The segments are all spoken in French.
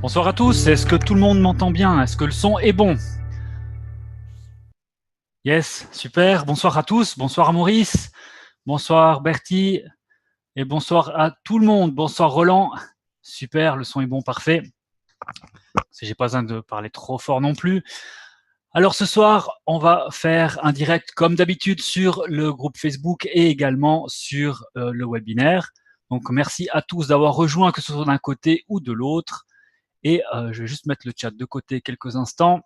Bonsoir à tous, est-ce que tout le monde m'entend bien? Est-ce que le son est bon? Yes, super. Bonsoir à tous, bonsoir à Maurice, bonsoir Bertie et bonsoir à tout le monde. Bonsoir Roland. Super, le son est bon, parfait. J'ai pas besoin de parler trop fort non plus. Alors ce soir, on va faire un direct comme d'habitude sur le groupe Facebook et également sur le webinaire. Donc merci à tous d'avoir rejoint, que ce soit d'un côté ou de l'autre. Et je vais juste mettre le chat de côté quelques instants.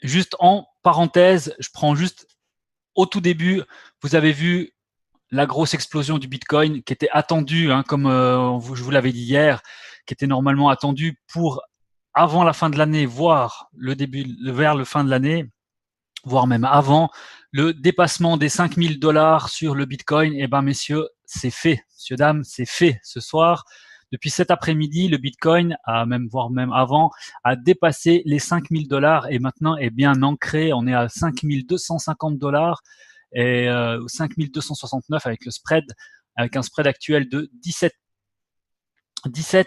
Juste en parenthèse, je prends juste au tout début, vous avez vu la grosse explosion du Bitcoin qui était attendue, hein, comme je vous l'avais dit hier, qui était normalement attendue pour avant la fin de l'année, voire le début, vers le fin de l'année, voire même avant, le dépassement des 5000 dollars sur le Bitcoin. Eh ben, messieurs, c'est fait. Messieurs, dames, c'est fait ce soir. Depuis cet après-midi, le Bitcoin, voire même avant, a dépassé les 5000 dollars et maintenant est bien ancré. On est à 5250 dollars et 5269 avec le spread, avec un spread actuel de 17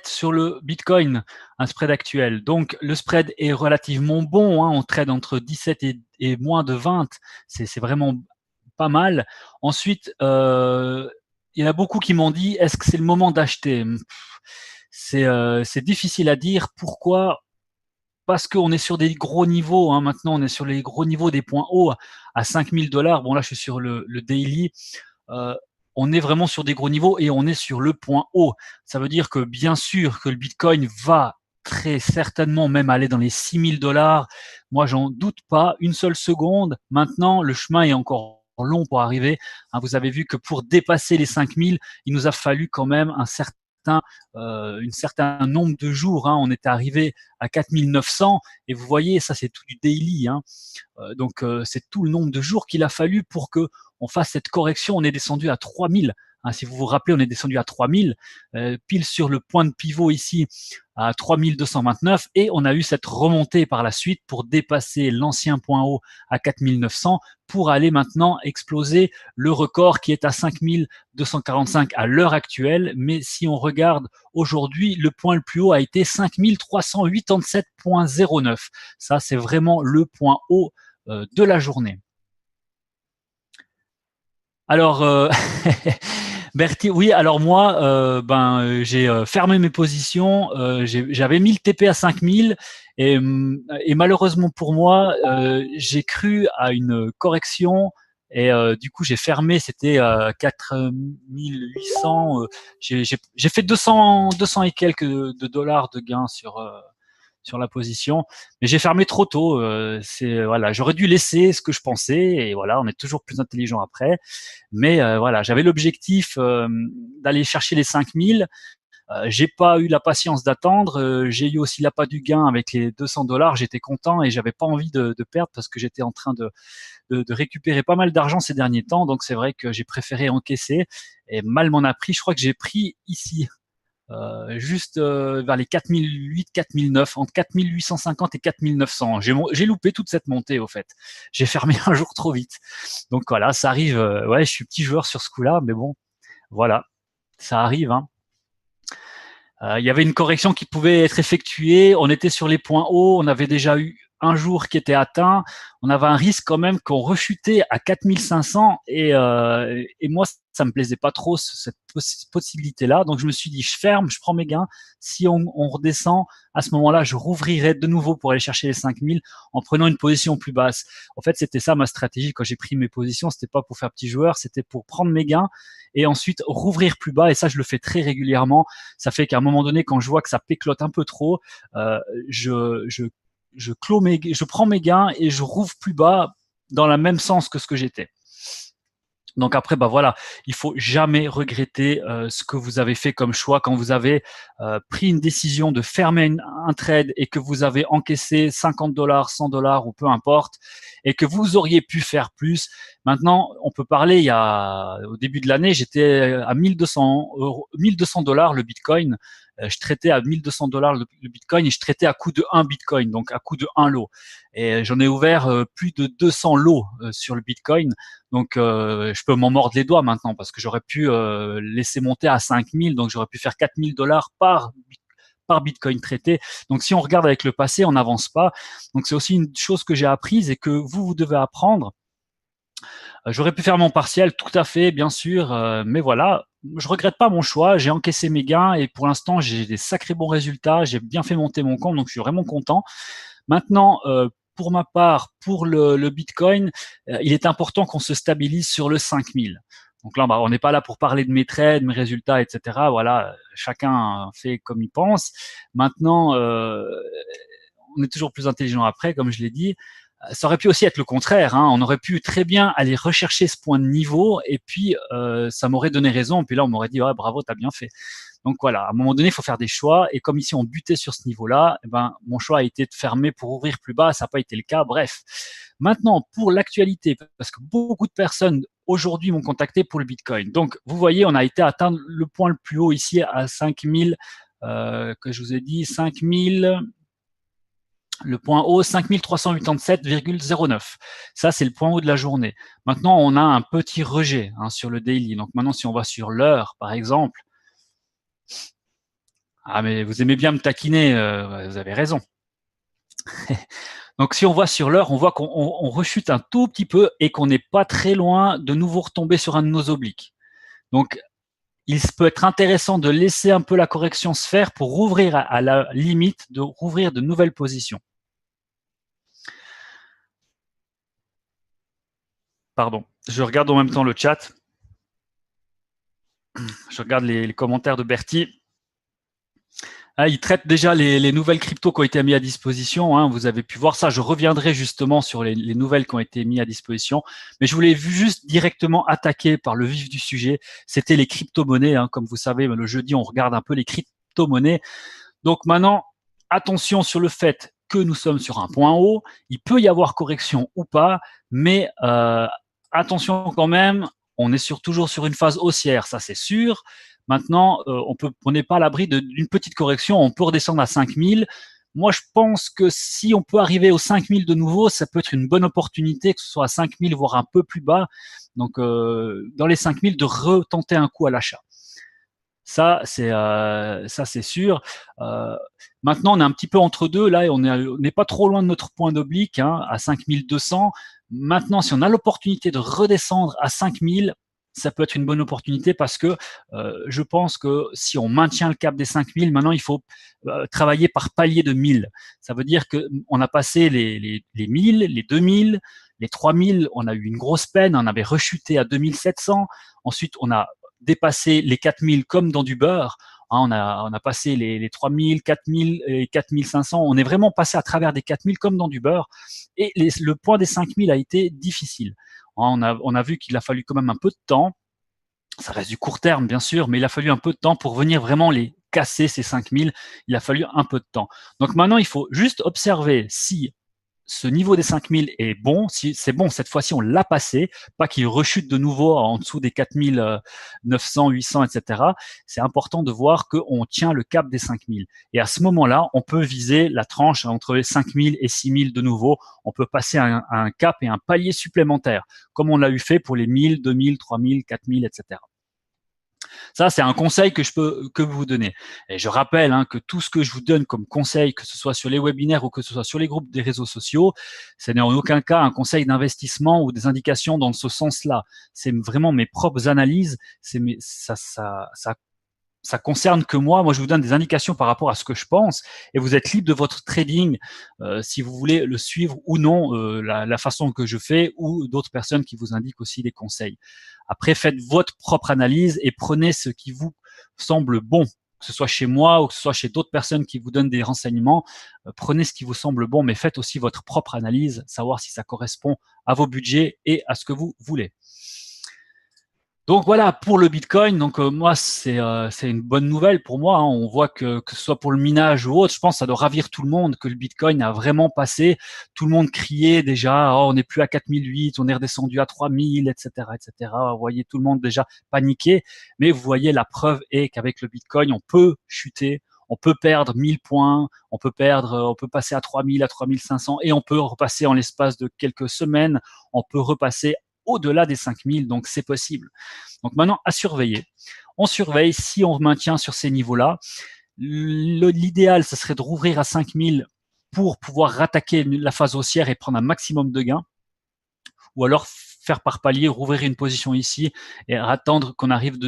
sur le Bitcoin, un spread actuel. Donc le spread est relativement bon, hein, on trade entre 17 et moins de 20, c'est vraiment pas mal. Ensuite, il y en a beaucoup qui m'ont dit, est-ce que c'est le moment d'acheter? C'est difficile à dire. Pourquoi? Parce qu'on est sur des gros niveaux, hein. Maintenant on est sur les gros niveaux des points hauts à 5000 dollars. Bon là je suis sur le daily. Euh, on est vraiment sur des gros niveaux et on est sur le point haut. Ça veut dire que bien sûr que le Bitcoin va très certainement même aller dans les 6000 dollars. Moi, j'en doute pas une seule seconde. Maintenant, le chemin est encore long pour arriver. Hein, vous avez vu que pour dépasser les 5000, il nous a fallu quand même un certain nombre de jours. Hein. On était arrivé à 4900 et vous voyez, ça c'est tout du daily. Hein. C'est tout le nombre de jours qu'il a fallu pour que on fasse cette correction. On est descendu à 3000. Hein, si vous vous rappelez, on est descendu à 3000, pile sur le point de pivot ici à 3229, et on a eu cette remontée par la suite pour dépasser l'ancien point haut à 4900 pour aller maintenant exploser le record qui est à 5245 à l'heure actuelle. Mais si on regarde aujourd'hui, le point le plus haut a été 5387,09. Ça, c'est vraiment le point haut de la journée. Alors, Bertie, oui, alors moi, j'ai fermé mes positions, j'avais mis le TP à 5000 et malheureusement pour moi, j'ai cru à une correction et du coup j'ai fermé, c'était 4800, j'ai fait 200 et quelques de dollars de gains sur la position, mais j'ai fermé trop tôt. Voilà, j'aurais dû laisser ce que je pensais et voilà, on est toujours plus intelligent après. Mais voilà, j'avais l'objectif d'aller chercher les 5000. J'ai pas eu la patience d'attendre. J'ai eu aussi l'appât du gain avec les 200 dollars. J'étais content et j'avais pas envie de perdre parce que j'étais en train de récupérer pas mal d'argent ces derniers temps. Donc c'est vrai que j'ai préféré encaisser et mal m'en a pris. Je crois que j'ai pris ici juste vers les 4008, 4009, entre 4850 et 4900. J'ai loupé toute cette montée au fait. J'ai fermé un jour trop vite. Donc voilà, ça arrive. Ouais, je suis petit joueur sur ce coup-là, mais bon, voilà, ça arrive. Hein. Il y avait une correction qui pouvait être effectuée. On était sur les points hauts. On avait déjà eu un jour qui était atteint. On avait un risque quand même qu'on rechutait à 4500 et moi ça me plaisait pas trop cette possibilité-là. Donc je me suis dit je ferme, je prends mes gains. Si on redescend, à ce moment-là, je rouvrirai de nouveau pour aller chercher les 5000 en prenant une position plus basse. En fait, c'était ça ma stratégie quand j'ai pris mes positions. C'était pas pour faire petit joueur, c'était pour prendre mes gains et ensuite rouvrir plus bas. Et ça, je le fais très régulièrement. Ça fait qu'à un moment donné, quand je vois que ça péclote un peu trop, euh, je, je, je prends mes gains et je rouvre plus bas dans le même sens que ce que j'étais. Donc après, bah voilà, il faut jamais regretter ce que vous avez fait comme choix quand vous avez pris une décision de fermer un trade et que vous avez encaissé 50 dollars, 100 dollars ou peu importe, et que vous auriez pu faire plus. Maintenant, on peut parler. Au début de l'année, j'étais à 1200 euros, 1200 dollars le Bitcoin. Je traitais à 1200 dollars le Bitcoin et je traitais à coût de 1 Bitcoin, donc à coût de 1 lot. Et j'en ai ouvert plus de 200 lots sur le Bitcoin. Donc, je peux m'en mordre les doigts maintenant parce que j'aurais pu laisser monter à 5000, donc j'aurais pu faire 4000 dollars par Bitcoin traité. Donc, si on regarde avec le passé, on n'avance pas. Donc, c'est aussi une chose que j'ai apprise et que vous devez apprendre. J'aurais pu faire mon partiel, tout à fait, bien sûr, mais voilà, je regrette pas mon choix. J'ai encaissé mes gains et pour l'instant, j'ai des sacrés bons résultats. J'ai bien fait monter mon compte, donc je suis vraiment content. Maintenant, pour ma part, pour le Bitcoin, il est important qu'on se stabilise sur le 5000. Donc là, on n'est pas là pour parler de mes trades, mes résultats, etc. Voilà, chacun fait comme il pense. Maintenant, on est toujours plus intelligent après, comme je l'ai dit. Ça aurait pu aussi être le contraire. Hein. On aurait pu très bien aller rechercher ce point de niveau et puis ça m'aurait donné raison. Puis là, on m'aurait dit ouais, bravo, t'as bien fait. Donc voilà, à un moment donné, il faut faire des choix. Et comme ici, on butait sur ce niveau-là, eh ben, mon choix a été de fermer pour ouvrir plus bas. Ça n'a pas été le cas. Bref. Maintenant, pour l'actualité, parce que beaucoup de personnes aujourd'hui m'ont contacté pour le Bitcoin. Donc, vous voyez, on a été atteindre le point le plus haut ici à 5000, que je vous ai dit, 5000. Le point haut, 5387,09. Ça, c'est le point haut de la journée. Maintenant, on a un petit rejet sur le daily. Donc maintenant, si on va sur l'heure, par exemple, ah mais vous aimez bien me taquiner, vous avez raison. Donc si on voit sur l'heure, on voit qu'on rechute un tout petit peu et qu'on n'est pas très loin de nouveau retomber sur un de nos obliques. Donc il peut être intéressant de laisser un peu la correction se faire pour rouvrir à la limite, de rouvrir de nouvelles positions. Pardon, je regarde en même temps le chat. Je regarde les commentaires de Bertie. Ah, il traite déjà les nouvelles cryptos qui ont été mises à disposition. Hein, vous avez pu voir ça. Je reviendrai justement sur les nouvelles qui ont été mises à disposition. Mais je voulais juste directement attaquer par le vif du sujet. C'était les crypto-monnaies. Hein, comme vous savez, le jeudi, on regarde un peu les crypto-monnaies. Donc maintenant, attention sur le fait que nous sommes sur un point haut. Il peut y avoir correction ou pas, mais attention quand même. On est toujours sur une phase haussière, ça c'est sûr. Maintenant, on n'est pas à l'abri d'une petite correction. On peut redescendre à 5000. Moi, je pense que si on peut arriver aux 5000 de nouveau, ça peut être une bonne opportunité, que ce soit à 5000, voire un peu plus bas. Donc, dans les 5000, de retenter un coup à l'achat. Ça, c'est sûr. Maintenant, on est un petit peu entre deux. Là, on n'est pas trop loin de notre point d'oblique, à 5200. Maintenant, si on a l'opportunité de redescendre à 5000, ça peut être une bonne opportunité parce que je pense que si on maintient le cap des 5000, maintenant, il faut travailler par palier de 1000. Ça veut dire qu'on a passé les 1000, les 2000, les 3000. On a eu une grosse peine. On avait rechuté à 2700. Ensuite, on a dépassé les 4000 comme dans du beurre. On a passé les 3000, 4000 et 4500. On est vraiment passé à travers des 4000 comme dans du beurre. Et le point des 5000 a été difficile. On a vu qu'il a fallu quand même un peu de temps. Ça reste du court terme, bien sûr, mais il a fallu un peu de temps pour venir vraiment les casser, ces 5000. Il a fallu un peu de temps. Donc maintenant, il faut juste observer si ce niveau des 5000 est bon, si c'est bon, cette fois-ci on l'a passé, pas qu'il rechute de nouveau en dessous des 4900, 800, etc. C'est important de voir qu'on tient le cap des 5000. Et à ce moment-là, on peut viser la tranche entre les 5000 et 6000 de nouveau. On peut passer à un cap et un palier supplémentaire, comme on l'a eu fait pour les 1000, 2000, 3000, 4000, etc. Ça, c'est un conseil que je peux vous donner. Et je rappelle que tout ce que je vous donne comme conseil, que ce soit sur les webinaires ou que ce soit sur les groupes des réseaux sociaux, ce n'est en aucun cas un conseil d'investissement ou des indications dans ce sens-là. C'est vraiment mes propres analyses. Ça concerne que moi. Moi, je vous donne des indications par rapport à ce que je pense et vous êtes libre de votre trading si vous voulez le suivre ou non, la façon que je fais ou d'autres personnes qui vous indiquent aussi des conseils. Après, faites votre propre analyse et prenez ce qui vous semble bon, que ce soit chez moi ou que ce soit chez d'autres personnes qui vous donnent des renseignements. Prenez ce qui vous semble bon, mais faites aussi votre propre analyse, savoir si ça correspond à vos budgets et à ce que vous voulez. Donc voilà pour le Bitcoin. Donc moi c'est une bonne nouvelle pour moi. On voit que ce soit pour le minage ou autre, je pense que ça doit ravir tout le monde que le Bitcoin a vraiment passé. Tout le monde criait déjà, oh, on n'est plus à 4008, on est redescendu à 3000, etc., etc. Vous voyez tout le monde déjà paniqué. Mais vous voyez la preuve est qu'avec le Bitcoin on peut chuter. On peut perdre 1000 points, on peut passer à 3000, à 3500 et on peut repasser en l'espace de quelques semaines, on peut repasser au-delà des 5000, donc c'est possible. Donc maintenant, à surveiller. On surveille si on maintient sur ces niveaux-là. L'idéal, ce serait de rouvrir à 5000 pour pouvoir rattaquer la phase haussière et prendre un maximum de gains, ou alors faire par palier, rouvrir une position ici et attendre qu'on arrive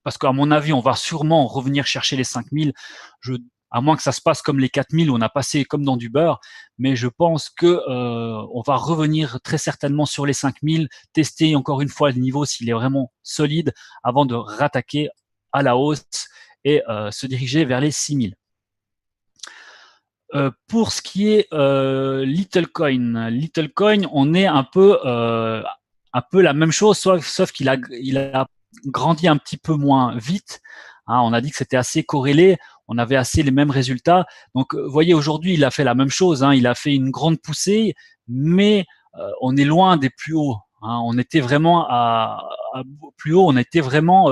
parce qu'à mon avis, on va sûrement revenir chercher les 5000. À moins que ça se passe comme les 4000 où on a passé comme dans du beurre, mais je pense que on va revenir très certainement sur les 5000, tester encore une fois le niveau s'il est vraiment solide avant de rattaquer à la hausse et se diriger vers les 6000. Pour ce qui est Littlecoin, on est un peu la même chose, sauf qu'il a grandi un petit peu moins vite. Hein, on a dit que c'était assez corrélé, on avait assez les mêmes résultats. Donc, vous voyez, aujourd'hui, il a fait la même chose. Hein, il a fait une grande poussée, mais on est loin des plus hauts. Hein, on était vraiment à plus haut. On était vraiment,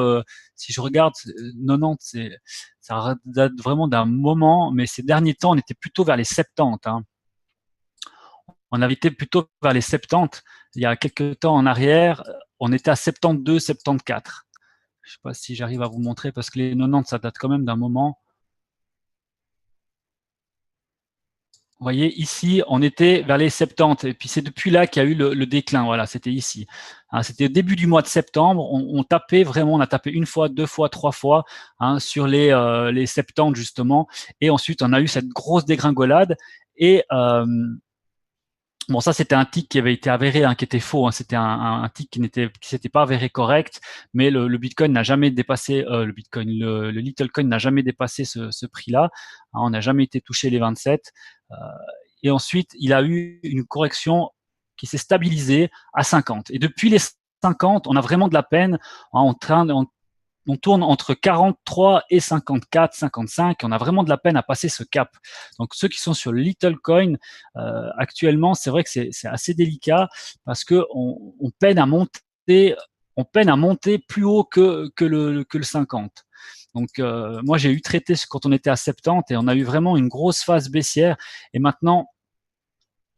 si je regarde, 90, ça date vraiment d'un moment, mais ces derniers temps, on était plutôt vers les 70. Hein. On avait été plutôt vers les 70. Il y a quelques temps en arrière, on était à 72, 74. Je ne sais pas si j'arrive à vous montrer parce que les 90, ça date quand même d'un moment. Vous voyez, ici, on était vers les 70, et puis c'est depuis là qu'il y a eu le déclin. Voilà, c'était ici. Hein, c'était au début du mois de septembre. On tapait vraiment, on a tapé une fois, deux fois, trois fois hein, sur les 70 justement, et ensuite on a eu cette grosse dégringolade. Et bon, ça c'était un tick qui avait été avéré, hein, qui était faux. Hein, c'était un tick qui s'était pas avéré correct, mais le Bitcoin n'a jamais dépassé le Littlecoin n'a jamais dépassé ce prix-là. Hein, on n'a jamais été touché les 27. Et ensuite, il a eu une correction qui s'est stabilisée à 50. Et depuis les 50, on a vraiment de la peine. Hein, on tourne entre 43 et 54, 55. On a vraiment de la peine à passer ce cap. Donc ceux qui sont sur le Littlecoin actuellement, c'est vrai que c'est assez délicat parce que on peine à monter plus haut que le 50. Donc moi j'ai eu traité quand on était à 70 et on a eu vraiment une grosse phase baissière et maintenant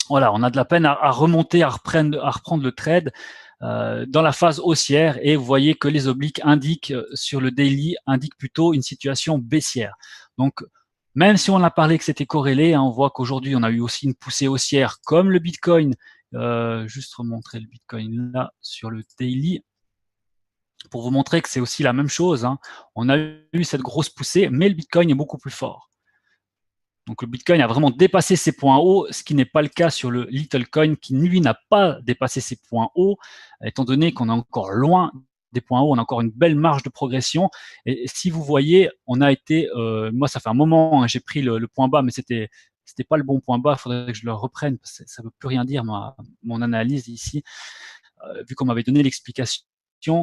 voilà, on a de la peine à remonter, à reprendre le trade dans la phase haussière et vous voyez que les obliques indiquent sur le daily indiquent plutôt une situation baissière. Donc même si on a parlé que c'était corrélé, hein, on voit qu'aujourd'hui on a eu aussi une poussée haussière comme le Bitcoin. Juste remontrer le Bitcoin là sur le daily pour vous montrer que c'est aussi la même chose. Hein. On a eu cette grosse poussée, mais le Bitcoin est beaucoup plus fort. Donc le Bitcoin a vraiment dépassé ses points hauts, ce qui n'est pas le cas sur le Littlecoin, qui lui n'a pas dépassé ses points hauts, étant donné qu'on est encore loin des points hauts, on a encore une belle marge de progression. Et si vous voyez, on a été, moi ça fait un moment, hein, j'ai pris le point bas, mais c'était pas le bon point bas. Il faudrait que je le reprenne parce que ça ne veut plus rien dire mon analyse ici, vu qu'on m'avait donné l'explication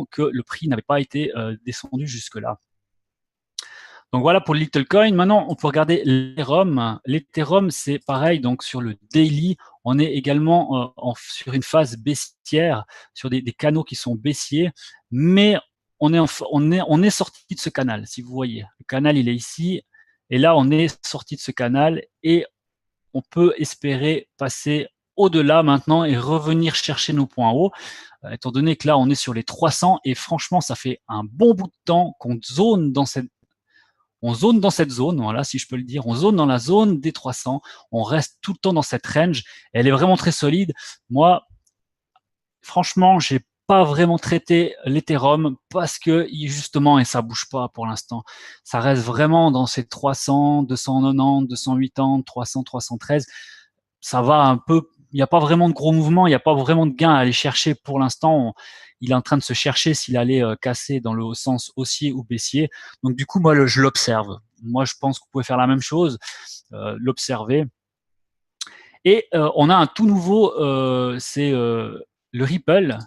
que le prix n'avait pas été descendu jusque-là. Donc voilà pour le Littlecoin. Maintenant, on peut regarder l'Ethereum. L'Ethereum, c'est pareil. Donc sur le daily, on est également sur une phase baissière, sur des canaux qui sont baissiers, mais on est sorti de ce canal. Si vous voyez, le canal il est ici, et là on est sorti de ce canal et on peut espérer passer au-delà maintenant et revenir chercher nos points hauts, étant donné que là on est sur les 300 et franchement ça fait un bon bout de temps qu'on zone dans cette zone, voilà, si je peux le dire, on zone dans la zone des 300, on reste tout le temps dans cette range, elle est vraiment très solide. Moi, franchement, j'ai pas vraiment traité l'Ethereum parce que justement, et ça bouge pas pour l'instant, ça reste vraiment dans ces 300, 290, 280, 300, 313. Ça va un peu, il n'y a pas vraiment de gros mouvements, il n'y a pas vraiment de gain à aller chercher pour l'instant. Il est en train de se chercher s'il allait casser dans le sens haussier ou baissier. Donc du coup, moi, je l'observe. Moi, je pense que vous pouvez faire la même chose, l'observer. Et on a un tout nouveau, c'est le Ripple.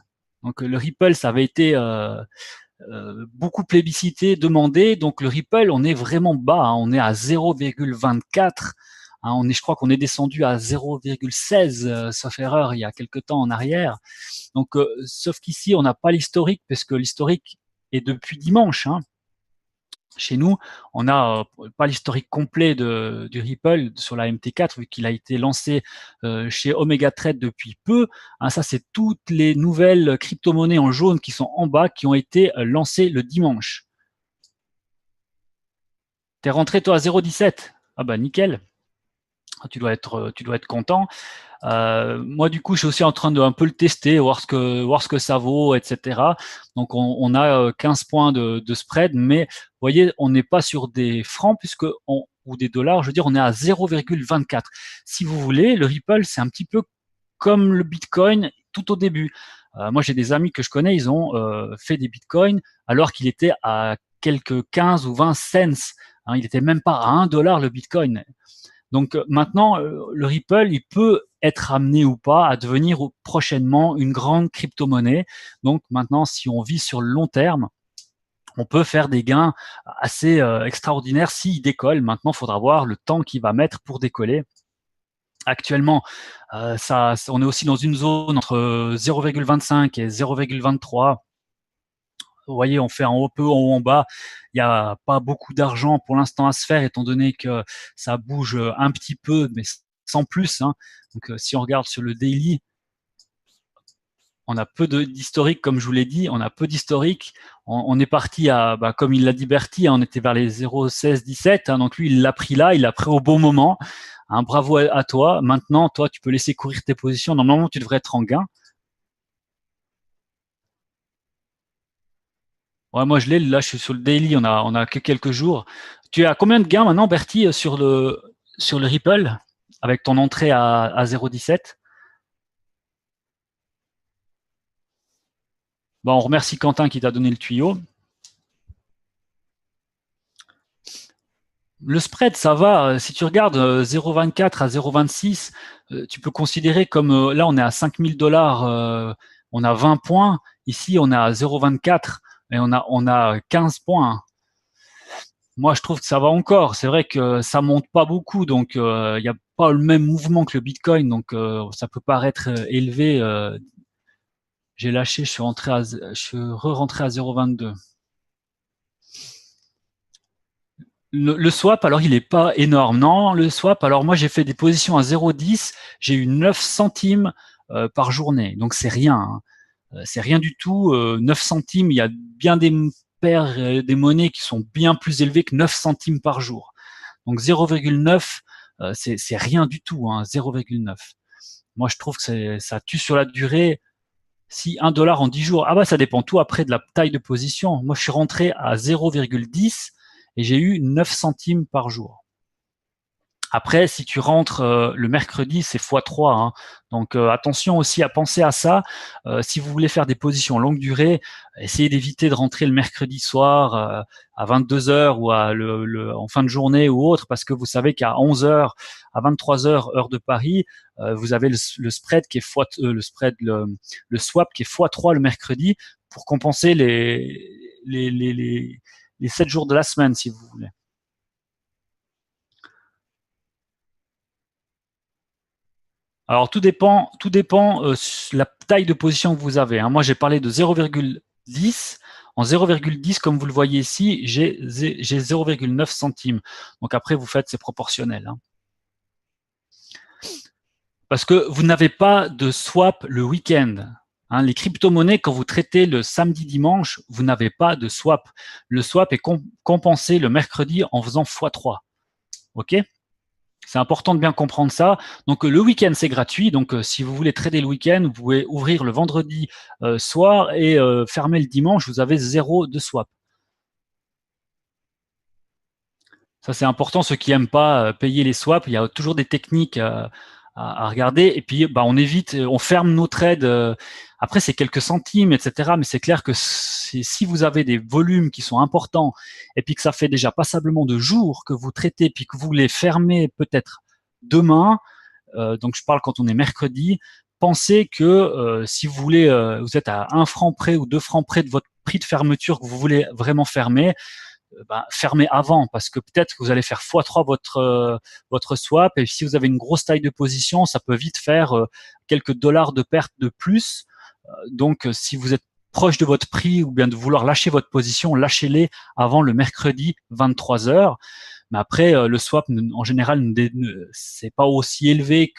Donc le Ripple, ça avait été beaucoup plébiscité, demandé. Donc le Ripple, on est vraiment bas, hein, on est à 0,24. Hein, je crois qu'on est descendu à 0,16, sauf erreur, il y a quelques temps en arrière. Donc, sauf qu'ici, on n'a pas l'historique, parce que l'historique est depuis dimanche. Hein. Chez nous, on n'a pas l'historique complet du Ripple sur la MT4, vu qu'il a été lancé chez Omega Trade depuis peu. Hein, ça, c'est toutes les nouvelles crypto-monnaies en jaune qui sont en bas, qui ont été lancées le dimanche. T'es rentré toi à 0,17. Ah bah nickel. Tu dois être content. Moi, du coup, je suis aussi en train de un peu le tester, voir ce que ça vaut, etc. Donc, on a 15 points de spread, mais vous voyez, on n'est pas sur des francs ou des dollars. Je veux dire, on est à 0,24. Si vous voulez, le Ripple, c'est un petit peu comme le Bitcoin tout au début. Moi, j'ai des amis que je connais, ils ont fait des Bitcoins alors qu'il était à quelques 15 ou 20 cents. Hein, il était même pas à 1 dollar le Bitcoin. Donc maintenant, le Ripple, il peut être amené ou pas à devenir prochainement une grande crypto-monnaie. Donc maintenant, si on vit sur le long terme, on peut faire des gains assez extraordinaires s'il décolle. Maintenant, il faudra voir le temps qu'il va mettre pour décoller. Actuellement, on est aussi dans une zone entre 0,25 et 0,23. Vous voyez, on fait en haut, peu en haut, en bas. Il n'y a pas beaucoup d'argent pour l'instant à se faire, étant donné que ça bouge un petit peu, mais sans plus. Hein. Donc, si on regarde sur le daily, on a peu d'historique, comme je vous l'ai dit, on a peu d'historique. On est parti à, comme il l'a dit Bertie, on était vers les 0,16-17. Hein, donc lui, il l'a pris là, il l'a pris au bon moment. Hein, bravo à toi. Maintenant, toi, tu peux laisser courir tes positions. Normalement, tu devrais être en gain. Ouais, moi, je l'ai. Là, je suis sur le daily. On a que quelques jours. Tu as combien de gains maintenant, Bertie, sur le Ripple, avec ton entrée à 0,17? Bon, on remercie Quentin qui t'a donné le tuyau. Le spread, ça va. Si tu regardes 0,24 à 0,26, tu peux considérer comme là, on est à 5000 dollars, on a 20 points. Ici, on est à 0,24 et on a 15 points. Moi, je trouve que ça va encore. C'est vrai que ça monte pas beaucoup, donc il n'y a pas le même mouvement que le Bitcoin, donc ça peut paraître élevé. J'ai lâché, je suis re-rentré à 0,22. Le swap, alors il est pas énorme. Non, le swap, alors moi j'ai fait des positions à 0,10, j'ai eu 9 centimes par journée, donc c'est rien. Hein. C'est rien du tout. 9 centimes, il y a bien des paires, des monnaies qui sont bien plus élevées que 9 centimes par jour. Donc 0,9, c'est rien du tout, hein, 0,9. Moi je trouve que ça tue sur la durée. Si 1 dollar en 10 jours, ah bah ça dépend tout après de la taille de position. Moi je suis rentré à 0,10 et j'ai eu 9 centimes par jour. Après, si tu rentres le mercredi, c'est x3. Hein. Donc attention aussi à penser à ça. Si vous voulez faire des positions longue durée, essayez d'éviter de rentrer le mercredi soir à 22 heures ou en fin de journée ou autre, parce que vous savez qu'à 11 heures, à 23 heures heure de Paris, vous avez le spread qui est le swap qui est x3 le mercredi pour compenser les 7 jours de la semaine, si vous voulez. Alors tout dépend la taille de position que vous avez. Hein. Moi, j'ai parlé de 0,10. En 0,10, comme vous le voyez ici, j'ai 0,9 centimes. Donc après, vous faites, c'est proportionnel. Hein. Parce que vous n'avez pas de swap le week-end. Hein. Les crypto-monnaies, quand vous traitez le samedi-dimanche, vous n'avez pas de swap. Le swap est compensé le mercredi en faisant x3. OK? C'est important de bien comprendre ça. Donc le week-end c'est gratuit. Donc si vous voulez trader le week-end, vous pouvez ouvrir le vendredi soir et fermer le dimanche. Vous avez zéro de swap. Ça c'est important. Ceux qui aiment pas payer les swaps, il y a toujours des techniques à regarder. Et puis on évite, on ferme nos trades. Après c'est quelques centimes, etc. Mais c'est clair que si vous avez des volumes qui sont importants et puis que ça fait déjà passablement de jours que vous traitez, puis que vous les fermez peut-être demain. Donc je parle quand on est mercredi. Pensez que si vous voulez, vous êtes à 1 franc près ou 2 francs près de votre prix de fermeture que vous voulez vraiment fermer, fermez avant parce que peut-être que vous allez faire x3 votre swap et si vous avez une grosse taille de position, ça peut vite faire quelques dollars de perte de plus. Donc si vous êtes proche de votre prix ou bien de vouloir lâcher votre position, lâchez-les avant le mercredi 23 heures. Mais après, le swap, en général, c'est pas aussi élevé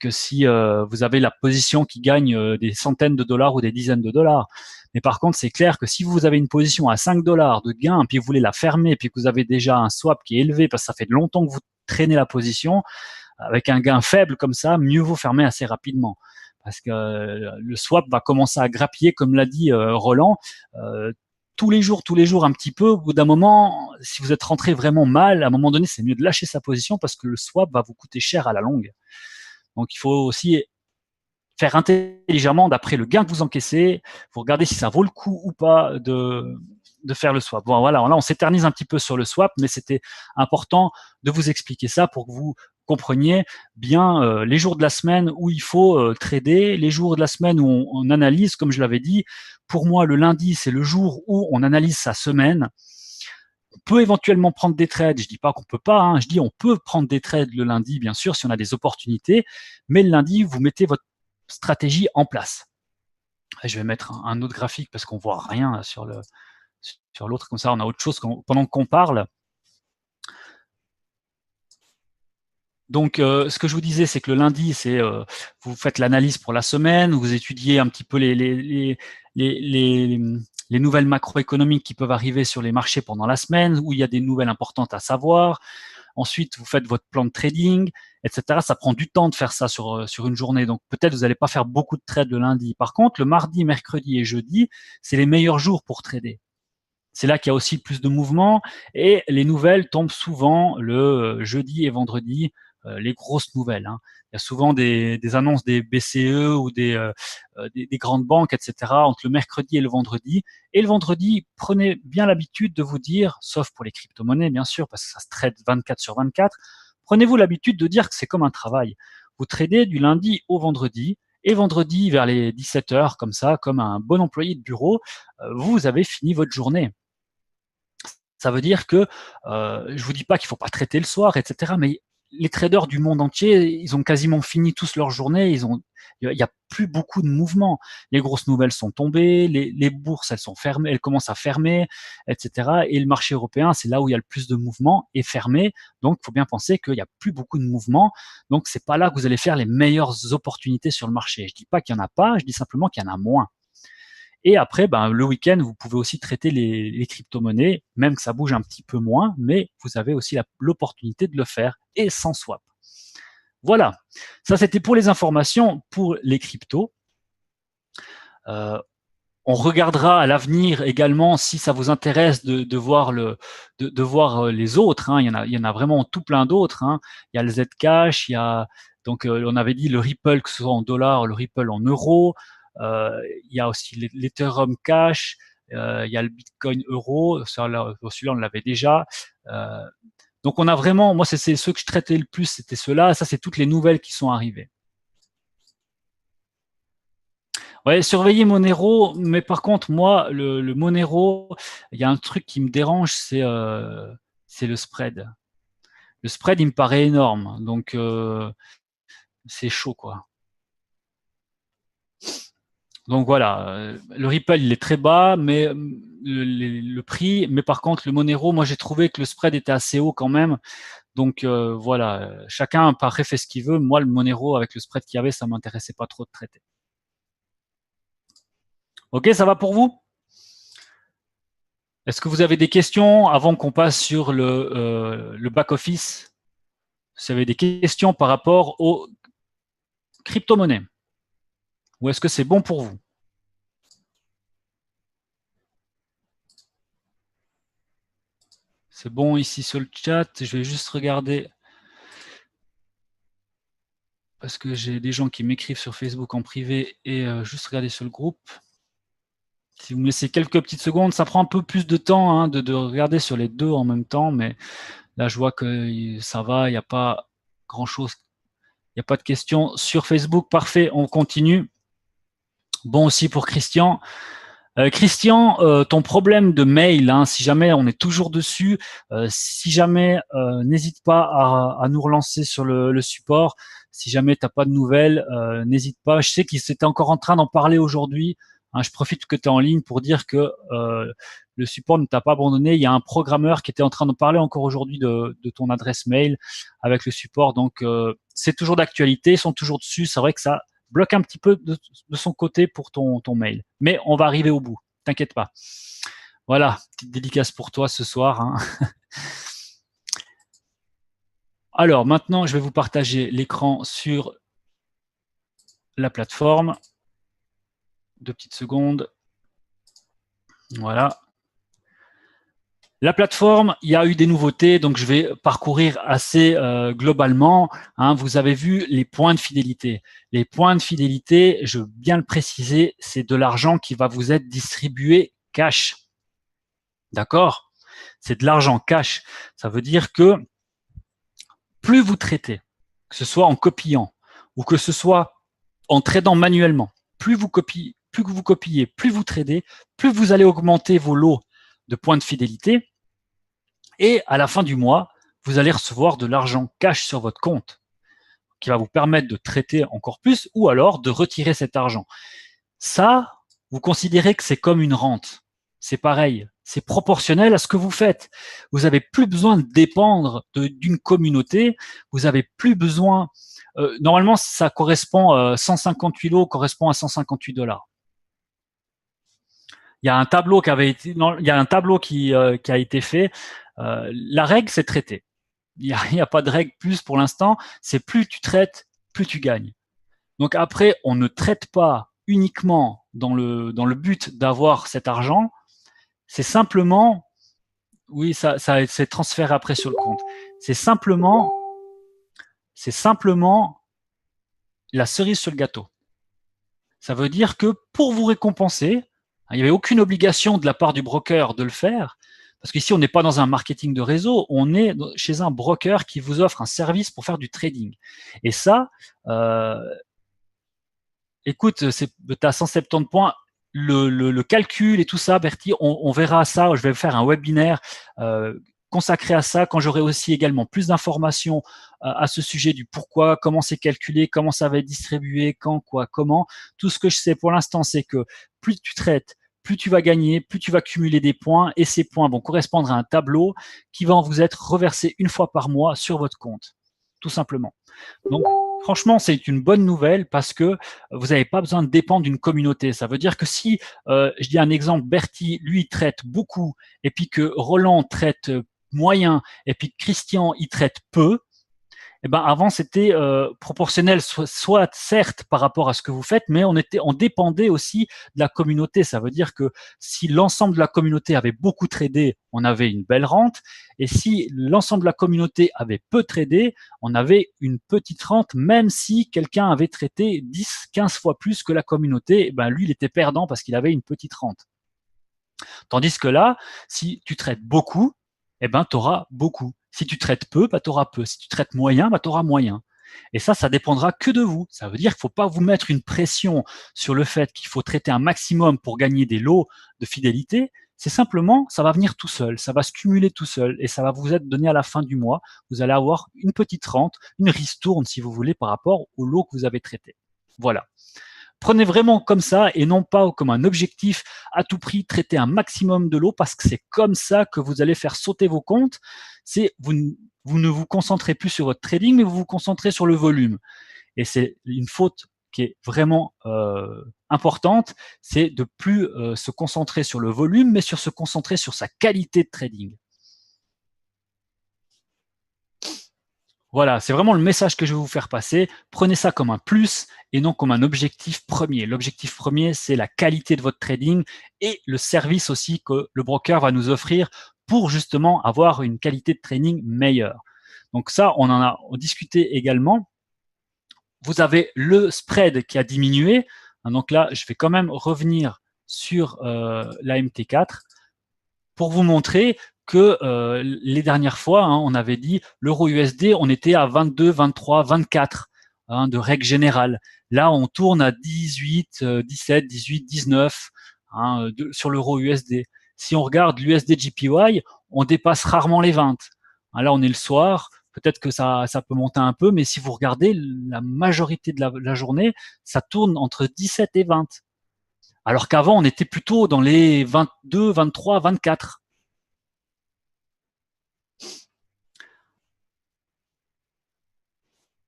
que si vous avez la position qui gagne des centaines de dollars ou des dizaines de dollars. Mais par contre, c'est clair que si vous avez une position à 5 dollars de gain, puis vous voulez la fermer, puis que vous avez déjà un swap qui est élevé parce que ça fait longtemps que vous traînez la position, avec un gain faible comme ça, mieux vaut fermer assez rapidement. Parce que le swap va commencer à grappiller, comme l'a dit Roland, tous les jours un petit peu. Au bout d'un moment, si vous êtes rentré vraiment mal, à un moment donné, c'est mieux de lâcher sa position parce que le swap va vous coûter cher à la longue. Donc, il faut aussi faire intelligemment d'après le gain que vous encaissez. Vous regardez si ça vaut le coup ou pas de faire le swap. Bon, voilà, là, on s'éternise un petit peu sur le swap, mais c'était important de vous expliquer ça pour que vous compreniez bien les jours de la semaine où il faut trader, les jours de la semaine où on analyse, comme je l'avais dit. Pour moi, le lundi, c'est le jour où on analyse sa semaine. On peut éventuellement prendre des trades. Je dis pas qu'on peut pas, hein. Je dis on peut prendre des trades le lundi, bien sûr, si on a des opportunités. Mais le lundi, vous mettez votre stratégie en place. Je vais mettre un autre graphique parce qu'on voit rien sur l'autre. Comme ça, on a autre chose pendant qu'on parle. Donc, ce que je vous disais, c'est que le lundi, c'est vous faites l'analyse pour la semaine, vous étudiez un petit peu les nouvelles macroéconomiques qui peuvent arriver sur les marchés pendant la semaine, où il y a des nouvelles importantes à savoir. Ensuite, vous faites votre plan de trading, etc. Ça prend du temps de faire ça sur une journée. Donc, peut-être vous n'allez pas faire beaucoup de trades le lundi. Par contre, le mardi, mercredi et jeudi, c'est les meilleurs jours pour trader. C'est là qu'il y a aussi le plus de mouvements et les nouvelles tombent souvent le jeudi et vendredi, les grosses nouvelles. Hein. Il y a souvent des annonces des BCE ou des grandes banques, etc. entre le mercredi et le vendredi. Et le vendredi, prenez bien l'habitude de vous dire, sauf pour les crypto-monnaies bien sûr, parce que ça se trade 24/24, prenez-vous l'habitude de dire que c'est comme un travail. Vous tradez du lundi au vendredi, et vendredi vers les 17 heures, comme ça, comme un bon employé de bureau, vous avez fini votre journée. Ça veut dire que je vous dis pas qu'il faut pas traiter le soir, etc. Mais les traders du monde entier, ils ont quasiment fini tous leur journée. Il y a plus beaucoup de mouvements. Les grosses nouvelles sont tombées, les bourses elles sont fermées, elles commencent à fermer, etc. Et le marché européen, c'est là où il y a le plus de mouvements, est fermé. Donc, il faut bien penser qu'il y a plus beaucoup de mouvements. Donc, c'est pas là que vous allez faire les meilleures opportunités sur le marché. Je dis pas qu'il y en a pas, je dis simplement qu'il y en a moins. Et après, le week-end, vous pouvez aussi traiter les crypto-monnaies, même que ça bouge un petit peu moins, mais vous avez aussi l'opportunité de le faire et sans swap. Voilà, ça c'était pour les informations pour les cryptos. On regardera à l'avenir également si ça vous intéresse de voir les autres. Hein. Il y en a vraiment tout plein d'autres. Hein. Il y a le Zcash, il y a donc on avait dit le Ripple, que ce soit en dollars, le Ripple en euros. Il y a aussi l'Ethereum Cash, il y a le Bitcoin Euro, celui-là on l'avait déjà. Donc on a vraiment, moi c'est ceux que je traitais le plus, c'était ceux-là. Ça c'est toutes les nouvelles qui sont arrivées. Ouais, surveiller Monero, mais par contre moi le Monero, il y a un truc qui me dérange, c'est le spread. Le spread il me paraît énorme, donc c'est chaud quoi. Donc voilà, le Ripple il est très bas, mais le prix, mais par contre le Monero, moi j'ai trouvé que le spread était assez haut quand même. Donc voilà, chacun après fait ce qu'il veut. Moi le Monero avec le spread qu'il y avait, ça m'intéressait pas trop de traiter. Ok, ça va pour vous? Est-ce que vous avez des questions avant qu'on passe sur le back-office? Vous avez des questions par rapport aux crypto-monnaies? Ou est-ce que c'est bon pour vous? C'est bon ici sur le chat. Je vais juste regarder parce que j'ai des gens qui m'écrivent sur Facebook en privé et juste regarder sur le groupe. Si vous me laissez quelques petites secondes, ça prend un peu plus de temps hein, de regarder sur les deux en même temps, mais là je vois que ça va, il n'y a pas grand-chose, il n'y a pas de questions sur Facebook. Parfait, on continue. Bon aussi pour Christian. Christian, ton problème de mail, hein, si jamais on est toujours dessus, si jamais n'hésite pas à nous relancer sur le support. Si jamais tu n'as pas de nouvelles, n'hésite pas. Je sais qu'il s'était encore en train d'en parler aujourd'hui. Hein, je profite que tu es en ligne pour dire que le support ne t'a pas abandonné. Il y a un programmeur qui était en train de parler encore aujourd'hui de ton adresse mail avec le support. Donc, c'est toujours d'actualité. Ils sont toujours dessus. C'est vrai que ça bloque un petit peu de son côté pour ton mail. Mais on va arriver au bout. T'inquiète pas. Voilà, petite dédicace pour toi ce soir. Hein. Alors, maintenant, je vais vous partager l'écran sur la plateforme. 2 petites secondes. Voilà. La plateforme, il y a eu des nouveautés, donc je vais parcourir assez globalement. Hein, vous avez vu les points de fidélité. Les points de fidélité, je veux bien le préciser, c'est de l'argent qui va vous être distribué cash. D'accord? C'est de l'argent cash. Ça veut dire que plus vous traitez, que ce soit en copiant ou que ce soit en tradant manuellement, plus vous copiez, plus vous tradez, plus vous allez augmenter vos lots de points de fidélité. Et à la fin du mois, vous allez recevoir de l'argent cash sur votre compte qui va vous permettre de traiter encore plus ou alors de retirer cet argent. Ça, vous considérez que c'est comme une rente. C'est pareil, c'est proportionnel à ce que vous faites. Vous n'avez plus besoin de dépendre d'une communauté, vous n'avez plus besoin... normalement, ça correspond, 158 lots correspond à 158 $. Il y a un tableau qui a été fait. La règle, c'est traiter. Il n'y a pas de règle plus pour l'instant. C'est plus tu traites, plus tu gagnes. Donc après, on ne traite pas uniquement dans le but d'avoir cet argent. C'est simplement, oui, ça c'est transféré après sur le compte. C'est simplement la cerise sur le gâteau. Ça veut dire que pour vous récompenser, il n'y avait aucune obligation de la part du broker de le faire, parce qu'ici, on n'est pas dans un marketing de réseau, on est chez un broker qui vous offre un service pour faire du trading. Et ça, écoute, tu as 170 points, le calcul et tout ça, Bertie, on verra ça, je vais faire un webinaire consacré à ça, quand j'aurai aussi également plus d'informations à ce sujet du pourquoi, comment c'est calculé, comment ça va être distribué, quand, quoi, comment. Tout ce que je sais pour l'instant, c'est que plus tu traites, plus tu vas gagner, plus tu vas cumuler des points, et ces points vont correspondre à un tableau qui va vous être reversé une fois par mois sur votre compte, tout simplement. Donc, franchement, c'est une bonne nouvelle parce que vous n'avez pas besoin de dépendre d'une communauté. Ça veut dire que si, je dis un exemple, Bertie, lui, traite beaucoup, et puis que Roland traite moyen, et puis Christian, il traite peu, eh ben avant c'était proportionnel, soit certes par rapport à ce que vous faites, mais on dépendait aussi de la communauté. Ça veut dire que si l'ensemble de la communauté avait beaucoup tradé, on avait une belle rente, et si l'ensemble de la communauté avait peu tradé, on avait une petite rente, même si quelqu'un avait traité 10, 15 fois plus que la communauté, eh ben lui il était perdant parce qu'il avait une petite rente. Tandis que là, si tu traites beaucoup, eh ben tu auras beaucoup. Si tu traites peu, bah, tu auras peu. Si tu traites moyen, bah, tu auras moyen. Et ça dépendra que de vous. Ça veut dire qu'il ne faut pas vous mettre une pression sur le fait qu'il faut traiter un maximum pour gagner des lots de fidélité. C'est simplement, ça va venir tout seul, ça va se cumuler tout seul et ça va vous être donné à la fin du mois. Vous allez avoir une petite rente, une ristourne si vous voulez par rapport au lot que vous avez traité. Voilà. Prenez vraiment comme ça et non pas comme un objectif à tout prix, traiter un maximum de lots parce que c'est comme ça que vous allez faire sauter vos comptes. C'est vous ne vous concentrez plus sur votre trading, mais vous vous concentrez sur le volume. Et c'est une faute qui est vraiment importante, c'est de plus se concentrer sur le volume, mais sur se concentrer sur sa qualité de trading. Voilà, c'est vraiment le message que je vais vous faire passer. Prenez ça comme un plus et non comme un objectif premier. L'objectif premier, c'est la qualité de votre trading et le service aussi que le broker va nous offrir pour justement avoir une qualité de trading meilleure. Donc ça, on en a discuté également. Vous avez le spread qui a diminué. Donc là, je vais quand même revenir sur la MT4 pour vous montrer que les dernières fois, on avait dit l'euro USD, on était à 22, 23, 24 de règle générale. Là, on tourne à 18, 17, 18, 19 sur l'euro USD. Si on regarde l'USD JPY, on dépasse rarement les 20. Là, on est le soir. Peut-être que ça peut monter un peu, mais si vous regardez, la majorité de la journée, ça tourne entre 17 et 20. Alors qu'avant, on était plutôt dans les 22, 23, 24.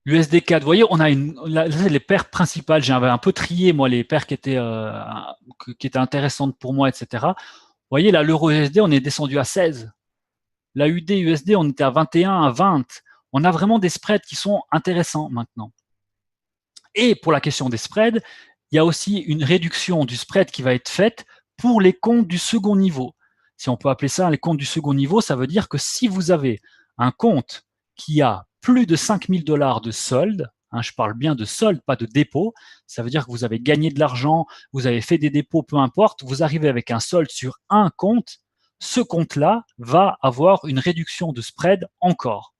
L'USD4, vous voyez, on a les paires principales. J'avais un peu trié, moi, les paires qui étaient intéressantes pour moi, etc. Vous voyez, là, l'euro USD, on est descendu à 16. La UD USD, on était à 21, à 20. On a vraiment des spreads qui sont intéressants maintenant. Et pour la question des spreads, il y a aussi une réduction du spread qui va être faite pour les comptes du second niveau. Si on peut appeler ça les comptes du second niveau, ça veut dire que si vous avez un compte qui a plus de 5 000 $ de solde, je parle bien de solde, pas de dépôt, ça veut dire que vous avez gagné de l'argent, vous avez fait des dépôts, peu importe, vous arrivez avec un solde sur un compte, ce compte-là va avoir une réduction de spread encore.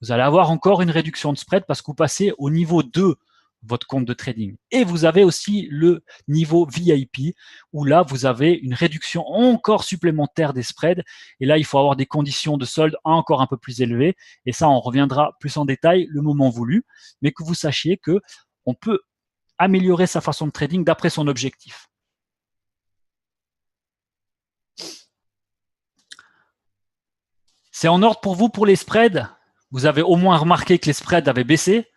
Vous allez avoir encore une réduction de spread parce que vous passez au niveau 2 votre compte de trading. Et vous avez aussi le niveau VIP où là, vous avez une réduction encore supplémentaire des spreads. Et là, il faut avoir des conditions de solde encore un peu plus élevées. Et ça, on reviendra plus en détail le moment voulu. Mais que vous sachiez que on peut améliorer sa façon de trading d'après son objectif. C'est en ordre pour vous pour les spreads? Vous avez au moins remarqué que les spreads avaient baissé?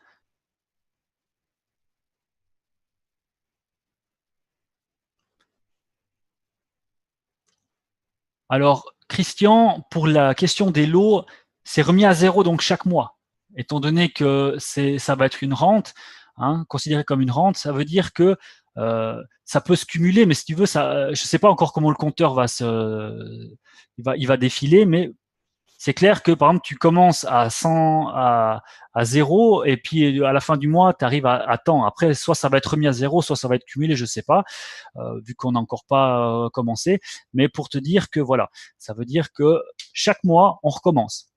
Alors, Christian, pour la question des lots, c'est remis à zéro donc chaque mois. Étant donné que ça va être une rente, considéré comme une rente, ça veut dire que ça peut se cumuler, mais si tu veux, ça, je ne sais pas encore comment le compteur il va défiler, mais c'est clair que par exemple tu commences à 100 à 0 et puis à la fin du mois tu arrives à temps. Après soit ça va être remis à zéro, soit ça va être cumulé, je sais pas, vu qu'on n'a encore pas commencé. Mais pour te dire que voilà, ça veut dire que chaque mois on recommence.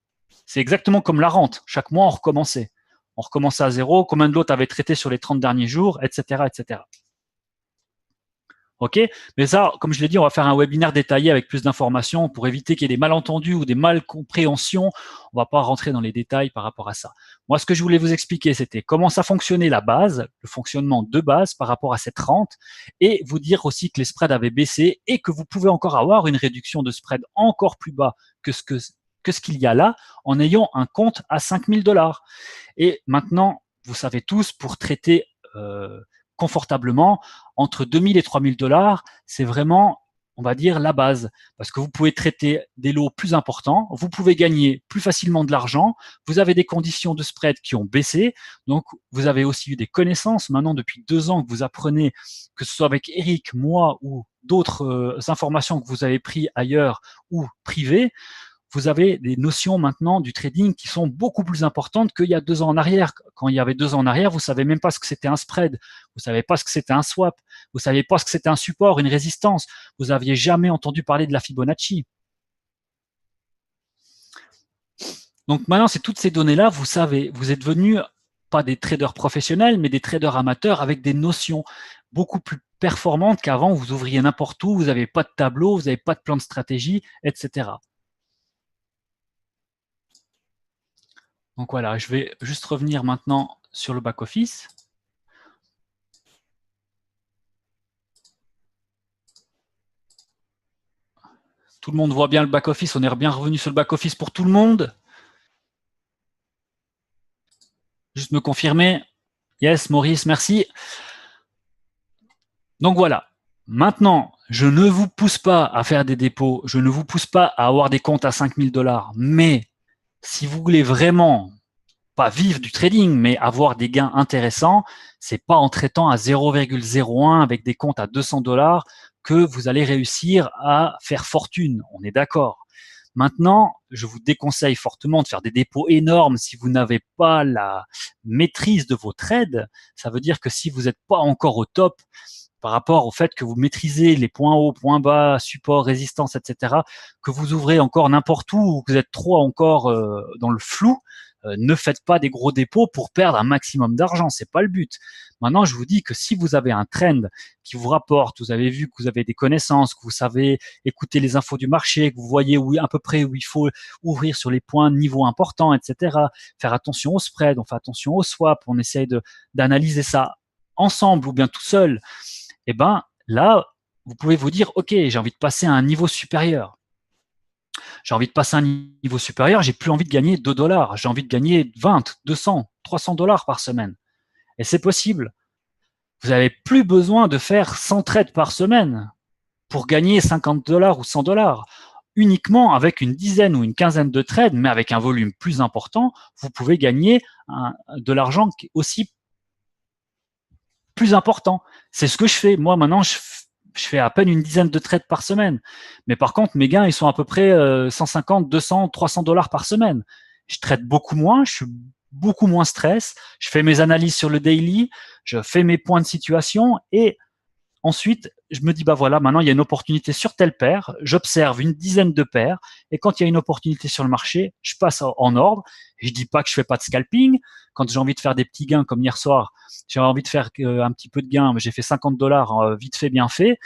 C'est exactement comme la rente. Chaque mois on recommençait. On recommençait à zéro. Combien de lots tu avais traité sur les 30 derniers jours, etc., etc. Ok, mais ça, comme je l'ai dit, on va faire un webinaire détaillé avec plus d'informations pour éviter qu'il y ait des malentendus ou des malcompréhensions. On va pas rentrer dans les détails par rapport à ça. Moi, ce que je voulais vous expliquer, c'était comment ça fonctionnait la base, le fonctionnement de base par rapport à cette rente, et vous dire aussi que les spreads avaient baissé et que vous pouvez encore avoir une réduction de spread encore plus bas que ce qu'il y a là en ayant un compte à 5 000 $. Et maintenant, vous savez tous, pour traiter confortablement, entre 2 000 et 3 000 $, c'est vraiment, on va dire, la base. Parce que vous pouvez traiter des lots plus importants, vous pouvez gagner plus facilement de l'argent, vous avez des conditions de spread qui ont baissé, donc vous avez aussi eu des connaissances. Maintenant, depuis 2 ans que vous apprenez, que ce soit avec Eric, moi ou d'autres informations que vous avez prises ailleurs ou privées, vous avez des notions maintenant du trading qui sont beaucoup plus importantes qu'il y a 2 ans en arrière. Quand il y avait 2 ans en arrière, vous ne savez même pas ce que c'était un spread, vous ne savez pas ce que c'était un swap, vous ne savez pas ce que c'était un support, une résistance, vous n'aviez jamais entendu parler de la Fibonacci. Donc maintenant, c'est toutes ces données-là, vous savez, vous êtes devenus pas des traders professionnels, mais des traders amateurs avec des notions beaucoup plus performantes qu'avant. Vous ouvriez n'importe où, vous n'avez pas de tableau, vous n'avez pas de plan de stratégie, etc. Donc voilà, je vais juste revenir maintenant sur le back-office. Tout le monde voit bien le back-office, on est bien revenu sur le back-office pour tout le monde. Juste me confirmer. Yes, Maurice, merci. Donc voilà. Maintenant, je ne vous pousse pas à faire des dépôts, je ne vous pousse pas à avoir des comptes à 5 000 $, mais si vous voulez vraiment pas vivre du trading, mais avoir des gains intéressants, c'est pas en traitant à 0,01 avec des comptes à 200 $ que vous allez réussir à faire fortune. On est d'accord. Maintenant, je vous déconseille fortement de faire des dépôts énormes si vous n'avez pas la maîtrise de vos trades. Ça veut dire que si vous n'êtes pas encore au top par rapport au fait que vous maîtrisez les points hauts, points bas, support, résistance, etc., que vous ouvrez encore n'importe où ou que vous êtes trop encore dans le flou, ne faites pas des gros dépôts pour perdre un maximum d'argent. C'est pas le but. Maintenant, je vous dis que si vous avez un trend qui vous rapporte, vous avez vu que vous avez des connaissances, que vous savez écouter les infos du marché, que vous voyez où, à peu près où il faut ouvrir sur les points de niveau importants, etc., faire attention au spread, on fait attention au swap, on essaye d'analyser ça ensemble ou bien tout seul, eh ben là, vous pouvez vous dire, OK, j'ai envie de passer à un niveau supérieur. J'ai envie de passer à un niveau supérieur, j'ai plus envie de gagner 2 dollars, j'ai envie de gagner 20, 200, 300 dollars par semaine. Et c'est possible. Vous n'avez plus besoin de faire 100 trades par semaine pour gagner 50 dollars ou 100 dollars. Uniquement avec une dizaine ou une quinzaine de trades, mais avec un volume plus important, vous pouvez gagner de l'argent aussi plus important. C'est ce que je fais. Moi, maintenant, je fais à peine une dizaine de trades par semaine. Mais par contre, mes gains, ils sont à peu près 150, 200, 300 dollars par semaine. Je trade beaucoup moins, je suis beaucoup moins stress, je fais mes analyses sur le daily, je fais mes points de situation et ensuite, je me dis, bah voilà, maintenant il y a une opportunité sur telle paire, j'observe une dizaine de paires, et quand il y a une opportunité sur le marché, je passe en ordre. Et je dis pas que je fais pas de scalping. Quand j'ai envie de faire des petits gains, comme hier soir, j'ai envie de faire un petit peu de gains, mais j'ai fait 50 dollars vite fait, bien fait.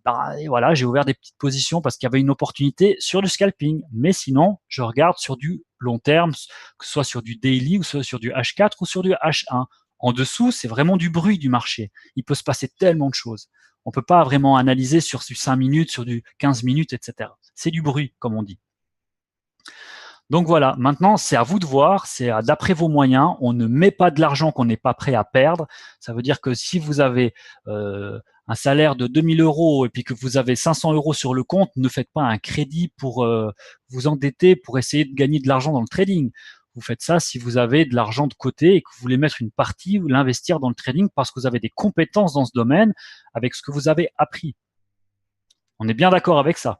Bah, et voilà, j'ai ouvert des petites positions parce qu'il y avait une opportunité sur le scalping. Mais sinon, je regarde sur du long terme, que ce soit sur du daily ou sur du H4 ou sur du H1. En dessous, c'est vraiment du bruit du marché. Il peut se passer tellement de choses. On peut pas vraiment analyser sur du 5 minutes, sur du 15 minutes, etc. C'est du bruit, comme on dit. Donc voilà, maintenant c'est à vous de voir, c'est d'après vos moyens, on ne met pas de l'argent qu'on n'est pas prêt à perdre. Ça veut dire que si vous avez un salaire de 2000 euros et puis que vous avez 500 euros sur le compte, ne faites pas un crédit pour vous endetter pour essayer de gagner de l'argent dans le trading. Vous faites ça si vous avez de l'argent de côté et que vous voulez mettre une partie ou l'investir dans le trading parce que vous avez des compétences dans ce domaine avec ce que vous avez appris. On est bien d'accord avec ça.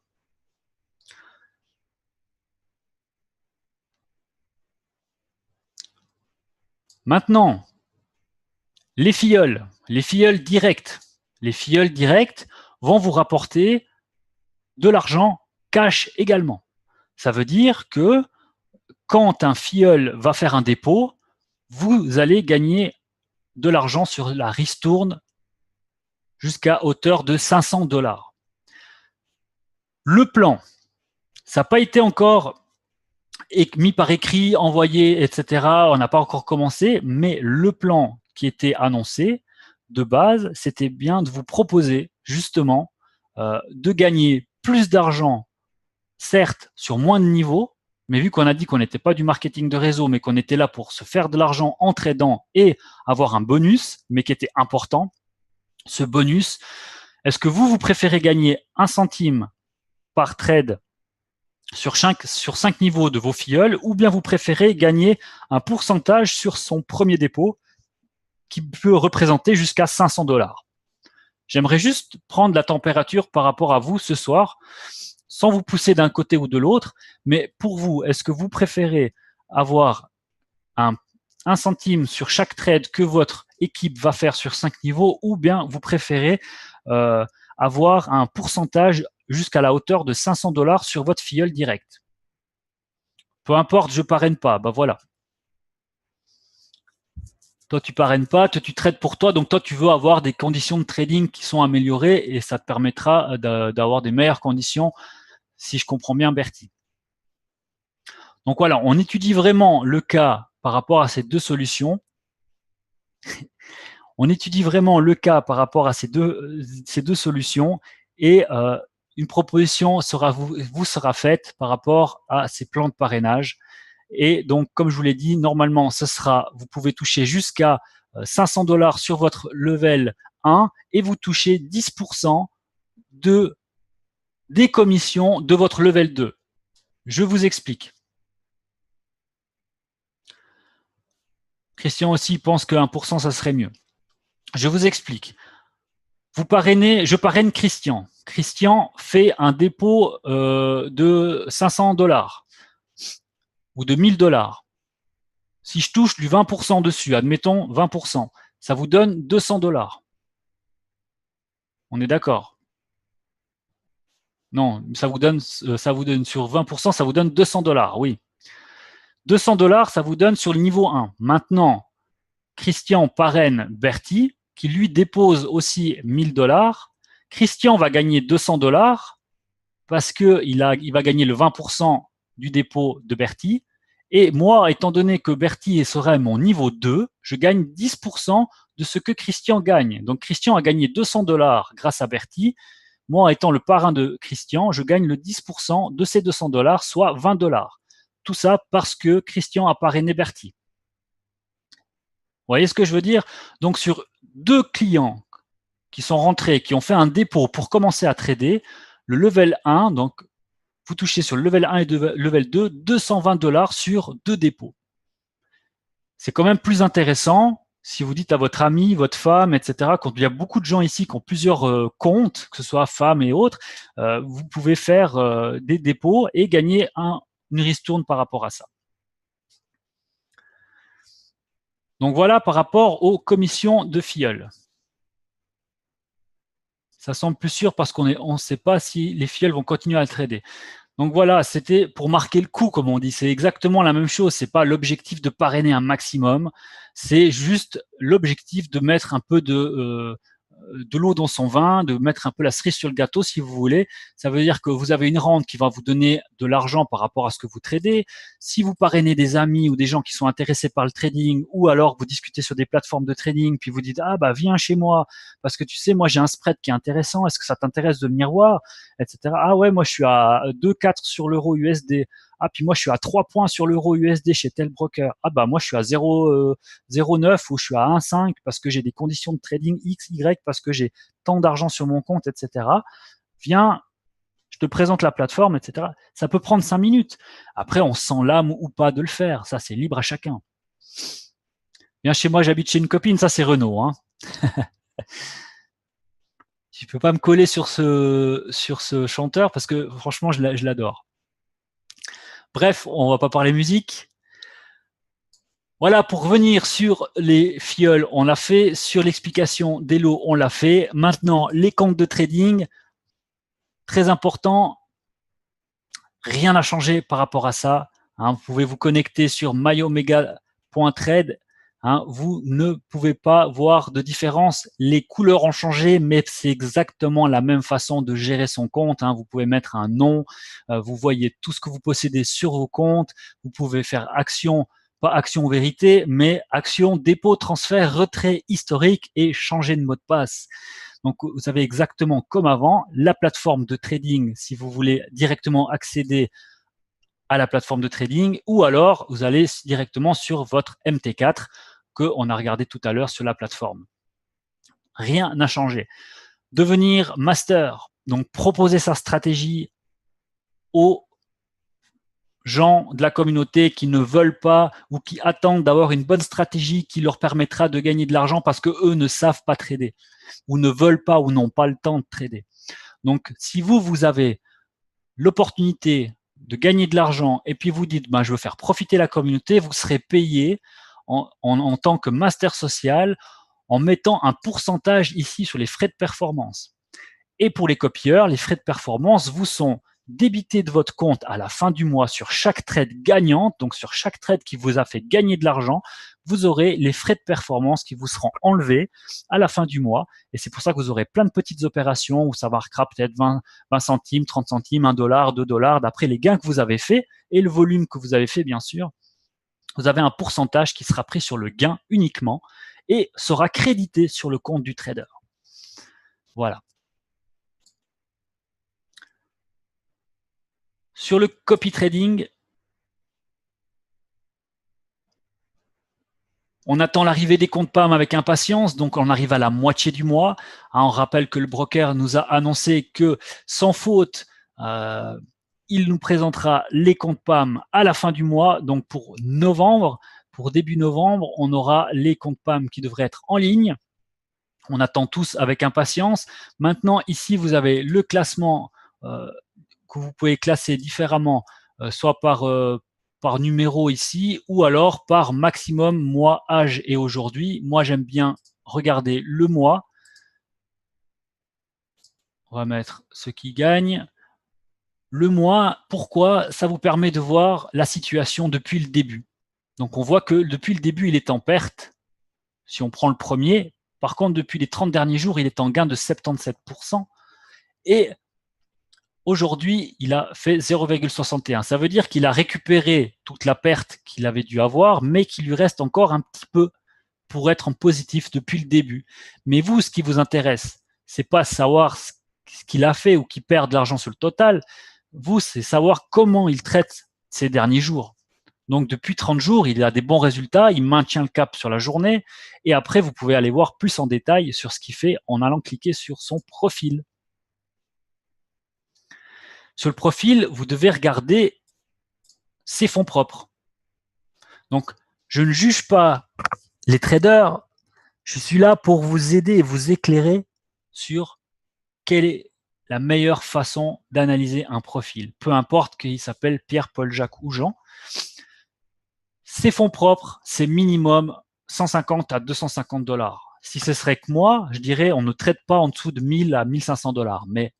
Maintenant, les filleuls directs. Les filleuls directs vont vous rapporter de l'argent cash également. Ça veut dire que quand un filleul va faire un dépôt, vous allez gagner de l'argent sur la ristourne jusqu'à hauteur de 500 dollars. Le plan, ça n'a pas été encore mis par écrit, envoyé, etc. On n'a pas encore commencé, mais le plan qui était annoncé de base, c'était bien de vous proposer justement de gagner plus d'argent, certes sur moins de niveaux, mais vu qu'on a dit qu'on n'était pas du marketing de réseau, mais qu'on était là pour se faire de l'argent en tradant et avoir un bonus, mais qui était important, ce bonus, est-ce que vous préférez gagner 1 centime par trade sur 5 niveaux de vos filleuls, ou bien vous préférez gagner un pourcentage sur son premier dépôt qui peut représenter jusqu'à 500 dollars. J'aimerais juste prendre la température par rapport à vous ce soir, sans vous pousser d'un côté ou de l'autre, mais pour vous, est-ce que vous préférez avoir un centime sur chaque trade que votre équipe va faire sur 5 niveaux, ou bien vous préférez avoir un pourcentage jusqu'à la hauteur de 500 dollars sur votre filleul direct. Peu importe, je parraine pas, bah voilà. Toi, tu parraines pas, toi, tu trades pour toi, donc toi, tu veux avoir des conditions de trading qui sont améliorées et ça te permettra d'avoir des meilleures conditions, si je comprends bien Bertie. Donc voilà, on étudie vraiment le cas par rapport à ces deux solutions. On étudie vraiment le cas par rapport à ces deux solutions et une proposition vous sera faite par rapport à ces plans de parrainage. Et donc, comme je vous l'ai dit, normalement, vous pouvez toucher jusqu'à 500 dollars sur votre level 1 et vous touchez 10% des commissions de votre level 2. Je vous explique. Christian aussi pense que 1%, ça serait mieux. Je vous explique. Je parraine Christian. Christian fait un dépôt de 500 dollars ou de 1000 dollars. Si je touche du 20% dessus, admettons 20%, ça vous donne 200 dollars. On est d'accord? Non, ça vous donne sur 20%, ça vous donne 200 dollars, oui. 200 dollars, ça vous donne sur le niveau 1. Maintenant, Christian parraine Bertie, qui lui dépose aussi 1000 dollars. Christian va gagner 200 dollars parce qu'il va gagner le 20% du dépôt de Bertie. Et moi, étant donné que Bertie serait mon niveau 2, je gagne 10% de ce que Christian gagne. Donc Christian a gagné 200 dollars grâce à Bertie. moi, étant le parrain de Christian, je gagne le 10% de ces 200 $, soit 20 $. Tout ça parce que Christian a parrainé Bertie. Vous voyez ce que je veux dire? Donc, sur 2 clients qui sont rentrés, qui ont fait un dépôt pour commencer à trader, le level 1, donc vous touchez sur le level 1 et le level 2, 220 $ sur 2 dépôts. C'est quand même plus intéressant si vous dites à votre ami, votre femme, etc., quand il y a beaucoup de gens ici qui ont plusieurs comptes, que ce soit femmes et autres, vous pouvez faire des dépôts et gagner une ristourne par rapport à ça. Donc voilà par rapport aux commissions de filleul. Ça semble plus sûr parce qu'on ne sait pas si les filleuls vont continuer à le trader. Donc voilà, c'était pour marquer le coup, comme on dit. C'est exactement la même chose. C'est pas l'objectif de parrainer un maximum. C'est juste l'objectif de mettre un peu de l'eau dans son vin, de mettre un peu la cerise sur le gâteau, si vous voulez. Ça veut dire que vous avez une rente qui va vous donner de l'argent par rapport à ce que vous tradez. Si vous parrainez des amis ou des gens qui sont intéressés par le trading, ou alors vous discutez sur des plateformes de trading, puis vous dites, ah bah viens chez moi, parce que tu sais, moi j'ai un spread qui est intéressant, est-ce que ça t'intéresse de venir voir, etc. Ah ouais, moi je suis à 2,4 sur l'euro USD. Ah, puis moi, je suis à 3 points sur l'euro USD chez tel broker. Ah, bah, moi, je suis à 0,9 ou je suis à 1,5 parce que j'ai des conditions de trading X, Y, parce que j'ai tant d'argent sur mon compte, etc. Viens, je te présente la plateforme, etc. Ça peut prendre 5 minutes. Après, on sent l'âme ou pas de le faire. Ça, c'est libre à chacun. Viens chez moi, j'habite chez une copine. Ça, c'est Renaud, hein. Tu peux pas me coller sur ce chanteur parce que franchement, je l'adore. Bref, on va pas parler musique. Voilà, pour revenir sur les filleuls, on l'a fait. Sur l'explication des lots, on l'a fait. Maintenant, les comptes de trading, très important, rien n'a changé par rapport à ça. Hein, vous pouvez vous connecter sur myomega.trade. Hein, vous ne pouvez pas voir de différence. Les couleurs ont changé, mais c'est exactement la même façon de gérer son compte. Hein. Vous pouvez mettre un nom, vous voyez tout ce que vous possédez sur vos comptes. Vous pouvez faire action, pas action vérité, mais action dépôt, transfert, retrait historique et changer de mot de passe. Donc, vous avez exactement comme avant la plateforme de trading si vous voulez directement accéder à la plateforme de trading, ou alors vous allez directement sur votre MT4 qu'on a regardé tout à l'heure sur la plateforme. Rien n'a changé. Devenir master, donc proposer sa stratégie aux gens de la communauté qui ne veulent pas ou qui attendent d'avoir une bonne stratégie qui leur permettra de gagner de l'argent parce qu'eux ne savent pas trader ou ne veulent pas ou n'ont pas le temps de trader. Donc, si vous avez l'opportunité de gagner de l'argent et puis vous dites ben, je veux faire profiter la communauté, vous serez payé en tant que master social en mettant un pourcentage ici sur les frais de performance. Et pour les copieurs, les frais de performance vous sont débités de votre compte à la fin du mois sur chaque trade gagnante, donc sur chaque trade qui vous a fait gagner de l'argent, vous aurez les frais de performance qui vous seront enlevés à la fin du mois. Et c'est pour ça que vous aurez plein de petites opérations où ça marquera peut-être 20 centimes, 30 centimes, 1 $, 2 $, d'après les gains que vous avez fait et le volume que vous avez fait, bien sûr. Vous avez un pourcentage qui sera pris sur le gain uniquement et sera crédité sur le compte du trader. Voilà. Sur le copy trading, on attend l'arrivée des comptes PAM avec impatience, donc on arrive à la moitié du mois. On rappelle que le broker nous a annoncé que sans faute, il nous présentera les comptes PAM à la fin du mois. Donc pour novembre, pour début novembre, on aura les comptes PAM qui devraient être en ligne. On attend tous avec impatience. Maintenant, ici, vous avez le classement que vous pouvez classer différemment, soit par numéro ici, ou alors par maximum, mois, âge et aujourd'hui. Moi, j'aime bien regarder le mois. On va mettre ce qui gagne. Le mois, pourquoi? Ça vous permet de voir la situation depuis le début. Donc, on voit que depuis le début, il est en perte. Si on prend le premier, par contre, depuis les 30 derniers jours, il est en gain de 77%. Et aujourd'hui, il a fait 0,61. Ça veut dire qu'il a récupéré toute la perte qu'il avait dû avoir, mais qu'il lui reste encore un petit peu pour être en positif depuis le début. Mais vous, ce qui vous intéresse, c'est pas savoir ce qu'il a fait ou qu'il perd de l'argent sur le total. Vous, c'est savoir comment il traite ces derniers jours. Donc, depuis 30 jours, il a des bons résultats, il maintient le cap sur la journée. Et après, vous pouvez aller voir plus en détail sur ce qu'il fait en allant cliquer sur son profil. Sur le profil, vous devez regarder ses fonds propres. Donc, je ne juge pas les traders. Je suis là pour vous aider et vous éclairer sur quelle est la meilleure façon d'analyser un profil. Peu importe qu'il s'appelle Pierre, Paul, Jacques ou Jean. Ces fonds propres, c'est minimum 150 à 250 $. Si ce serait que moi, je dirais on ne traite pas en dessous de 1000 à 1500 $. Mais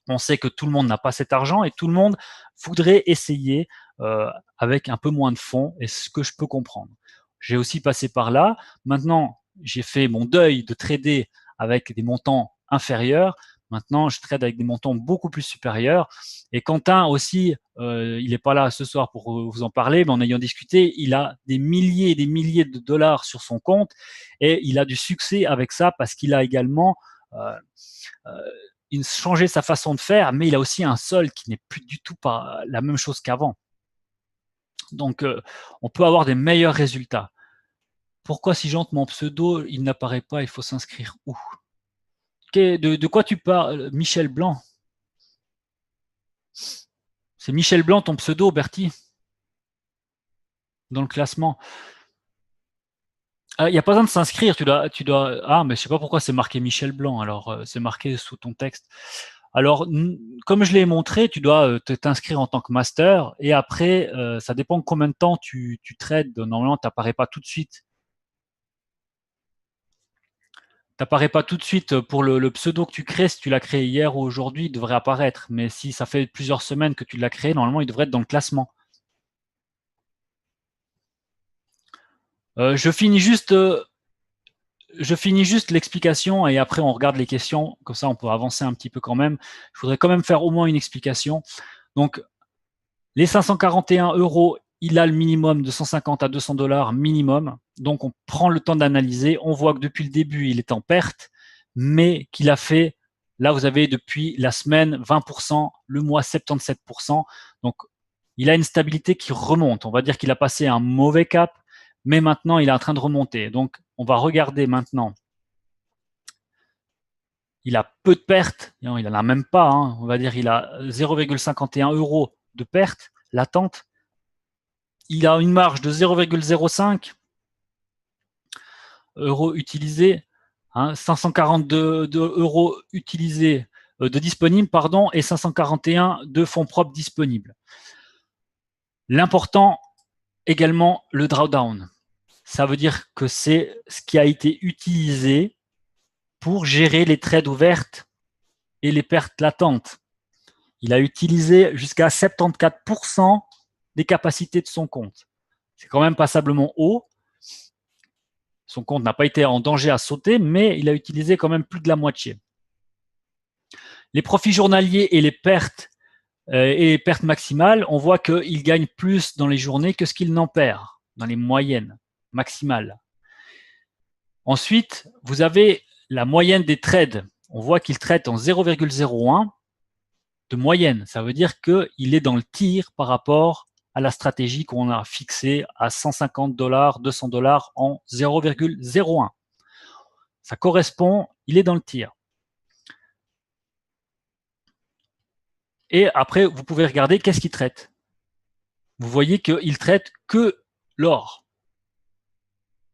on sait que tout le monde n'a pas cet argent et tout le monde voudrait essayer avec un peu moins de fonds, et ce que je peux comprendre. J'ai aussi passé par là. Maintenant, j'ai fait mon deuil de trader avec des montants inférieurs. Maintenant, je trade avec des montants beaucoup plus supérieurs. Et Quentin aussi, il n'est pas là ce soir pour vous en parler, mais en ayant discuté, il a des milliers et des milliers de dollars sur son compte et il a du succès avec ça parce qu'il a également changé sa façon de faire, mais il a aussi un sol qui n'est plus du tout pas la même chose qu'avant. Donc, on peut avoir des meilleurs résultats. Pourquoi si j'entre mon pseudo, il n'apparaît pas, il faut s'inscrire où? De quoi tu parles, Michel Blanc? C'est Michel Blanc ton pseudo, Bertie? Dans le classement. Il n'y a pas besoin de s'inscrire, tu dois. Ah, mais je sais pas pourquoi c'est marqué Michel Blanc, alors c'est marqué sous ton texte. Alors, comme je l'ai montré, tu dois t'inscrire en tant que master et après, ça dépend de combien de temps tu trades. Normalement, tu n'apparais pas tout de suite. T'apparais pas tout de suite pour le pseudo que tu crées. Si tu l'as créé hier ou aujourd'hui, il devrait apparaître. Mais si ça fait plusieurs semaines que tu l'as créé, normalement, il devrait être dans le classement. Je finis juste l'explication et après on regarde les questions. Comme ça, on peut avancer un petit peu quand même. Je voudrais quand même faire au moins une explication. Donc, les 541 €, il a le minimum de 150 à 200 $ minimum. Donc, on prend le temps d'analyser. On voit que depuis le début, il est en perte, mais qu'il a fait, là, vous avez depuis la semaine 20%, le mois 77%. Donc, il a une stabilité qui remonte. On va dire qu'il a passé un mauvais cap, mais maintenant, il est en train de remonter. Donc, on va regarder maintenant. Il a peu de pertes. Non, il n'en a même pas. Hein. On va dire qu'il a 0,51 € de pertes latentes. Il a une marge de 0,05 € utilisés, 542 € utilisés de disponibles, pardon, et 541 de fonds propres disponibles. L'important également, le drawdown. Ça veut dire que c'est ce qui a été utilisé pour gérer les trades ouvertes et les pertes latentes. Il a utilisé jusqu'à 74% des capacités de son compte. C'est quand même passablement haut. Son compte n'a pas été en danger à sauter, mais il a utilisé quand même plus de la moitié. Les profits journaliers et les pertes maximales, on voit qu'il gagne plus dans les journées que ce qu'il n'en perd, dans les moyennes maximales. Ensuite, vous avez la moyenne des trades. On voit qu'il trade en 0,01 de moyenne. Ça veut dire qu'il est dans le tir par rapport à la stratégie qu'on a fixée à 150 $, 200 $ en 0,01. Ça correspond, il est dans le tir. Et après, vous pouvez regarder qu'est-ce qu'il traite. Vous voyez qu'il traite que l'or.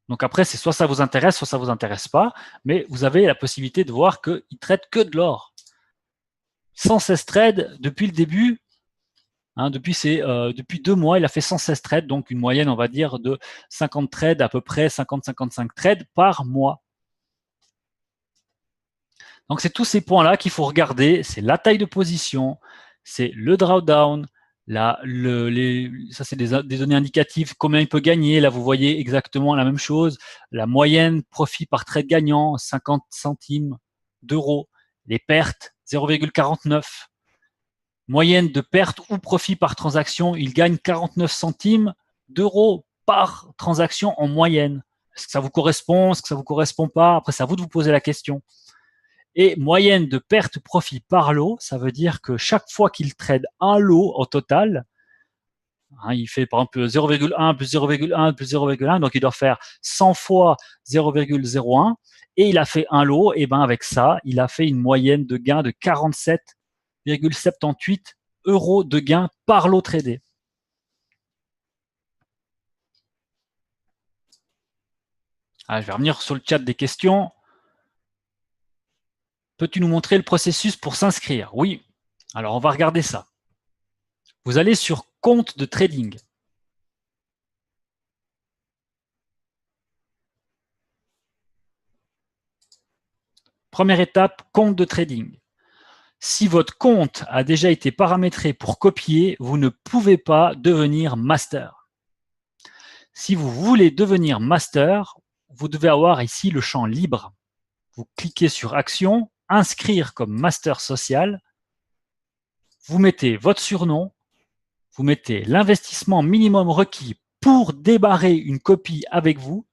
Donc après, c'est soit ça vous intéresse, soit ça vous intéresse pas, mais vous avez la possibilité de voir qu'il traite que de l'or. 116 trades depuis le début. Depuis 2 mois, il a fait 116 trades, donc une moyenne, on va dire, de 50 trades, à peu près 50-55 trades par mois. Donc, c'est tous ces points-là qu'il faut regarder. C'est la taille de position, c'est le drawdown, ça, c'est des données indicatives, combien il peut gagner. Là, vous voyez exactement la même chose. La moyenne profit par trade gagnant, 50 centimes d'euros. Les pertes, 0,49. Moyenne de perte ou profit par transaction, il gagne 49 centimes d'euros par transaction en moyenne. Est-ce que ça vous correspond? Est-ce que ça vous correspond pas? Après, c'est à vous de vous poser la question. Et moyenne de perte profit par lot, ça veut dire que chaque fois qu'il trade un lot au total, hein, il fait par exemple 0,1 plus 0,1 plus 0,1, donc il doit faire 100 fois 0,01, et il a fait un lot, et ben avec ça, il a fait une moyenne de gain de 47,78 euros de gain par lot tradé. Ah, je vais revenir sur le chat des questions. Peux-tu nous montrer le processus pour s'inscrire? Oui. Alors, on va regarder ça. Vous allez sur compte de trading. Première étape, compte de trading. Si votre compte a déjà été paramétré pour copier, vous ne pouvez pas devenir master. Si vous voulez devenir master, vous devez avoir ici le champ libre. Vous cliquez sur Action, Inscrire comme master social. Vous mettez votre surnom, vous mettez l'investissement minimum requis pour débarrer une copie avec vous.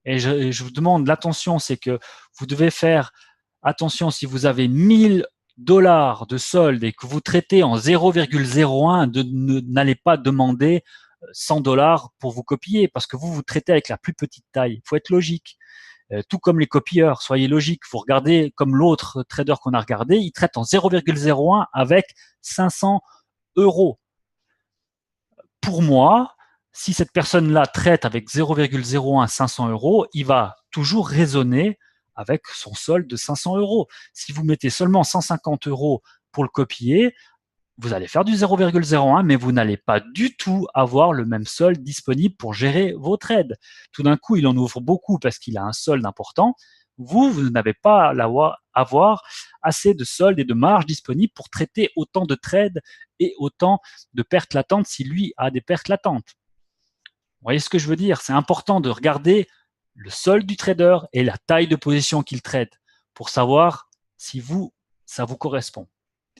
Et je vous demande l'attention, c'est que vous devez faire attention si vous avez 1000 dollars de solde et que vous traitez en 0,01, n'allez pas demander 100 dollars pour vous copier parce que vous traitez avec la plus petite taille. Il faut être logique. Tout comme les copieurs, soyez logique. Vous regardez comme l'autre trader qu'on a regardé, il traite en 0,01 avec 500 euros. Pour moi, si cette personne-là traite avec 0,01 500 euros, il va toujours raisonner avec son solde de 500 euros. Si vous mettez seulement 150 euros pour le copier, vous allez faire du 0,01, mais vous n'allez pas du tout avoir le même solde disponible pour gérer vos trades. Tout d'un coup, il en ouvre beaucoup parce qu'il a un solde important. Vous n'avez pas avoir assez de solde et de marge disponible pour traiter autant de trades et autant de pertes latentes si lui a des pertes latentes. Vous voyez ce que je veux dire? C'est important de regarder le solde du trader et la taille de position qu'il trade pour savoir si ça vous correspond.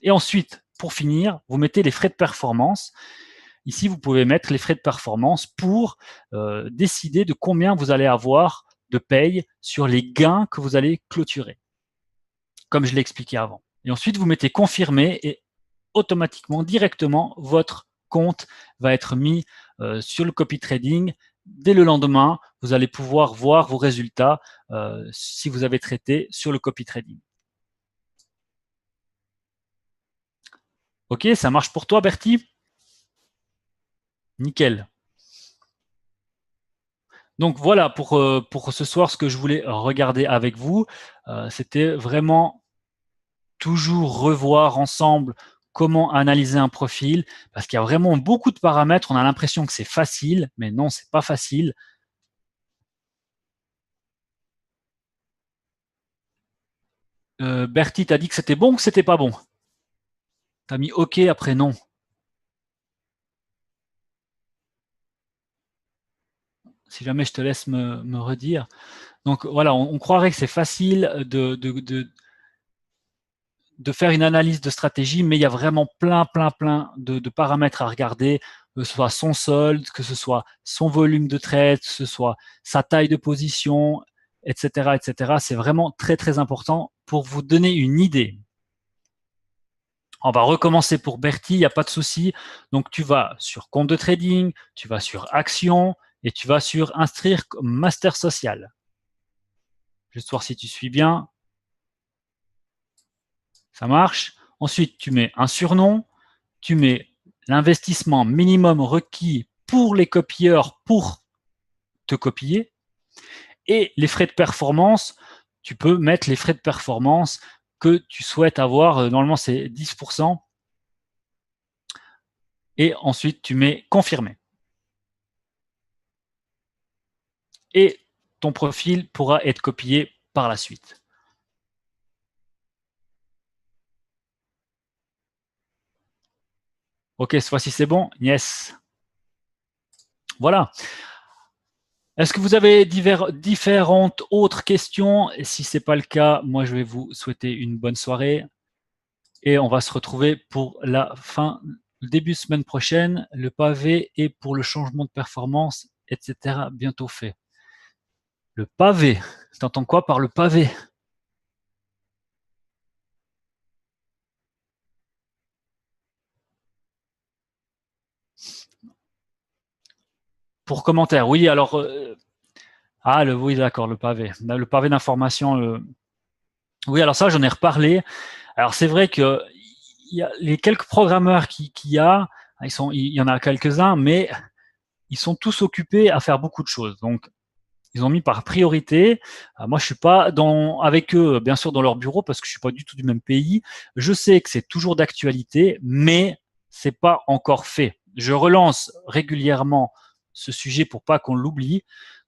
Et ensuite, pour finir, vous mettez les frais de performance. Ici, vous pouvez mettre les frais de performance pour décider de combien vous allez avoir de paye sur les gains que vous allez clôturer, comme je l'ai expliqué avant. Et ensuite, vous mettez confirmer et automatiquement, directement, votre compte va être mis sur le copy trading. Dès le lendemain, vous allez pouvoir voir vos résultats si vous avez traité sur le copy trading. Ok, ça marche pour toi, Bertie? Nickel. Donc voilà pour ce soir ce que je voulais regarder avec vous. C'était vraiment toujours revoir ensemble comment analyser un profil parce qu'il y a vraiment beaucoup de paramètres. On a l'impression que c'est facile, mais non, c'est pas facile. Bertie, t'as dit que c'était bon ou que c'était pas bon? T'as mis OK après non. Si jamais je te laisse me redire. Donc voilà, on croirait que c'est facile de faire une analyse de stratégie, mais il y a vraiment plein de paramètres à regarder, que ce soit son solde, que ce soit son volume de trade, que ce soit sa taille de position, etc., etc. C'est vraiment très important pour vous donner une idée. On va recommencer pour Bertie, il n'y a pas de souci. Donc, tu vas sur compte de trading, tu vas sur action et tu vas sur inscrire comme master social. Juste voir si tu suis bien. Ça marche. Ensuite, tu mets un surnom, tu mets l'investissement minimum requis pour les copieurs pour te copier et les frais de performance. Tu peux mettre les frais de performance que tu souhaites avoir. Normalement, c'est 10%. Et ensuite, tu mets confirmer. Et ton profil pourra être copié par la suite. Ok, cette fois-ci c'est bon. Yes. Voilà. Est-ce que vous avez différentes autres questions? Et si ce n'est pas le cas, moi je vais vous souhaiter une bonne soirée. Et on va se retrouver pour la fin, le début de semaine prochaine. Le pavé et pour le changement de performance, etc. bientôt fait. Le pavé. Tu entends quoi par le pavé? Pour commentaire, oui, alors oui, d'accord, le pavé. Le pavé d'information. Oui, alors ça, j'en ai reparlé. Alors c'est vrai que il y a les quelques programmeurs qu'il y a, il y en a quelques-uns, mais ils sont tous occupés à faire beaucoup de choses. Donc ils ont mis par priorité. Moi, je suis pas avec eux, bien sûr, dans leur bureau parce que je suis pas du tout du même pays. Je sais que c'est toujours d'actualité, mais c'est pas encore fait. Je relance régulièrement ce sujet pour pas qu'on l'oublie.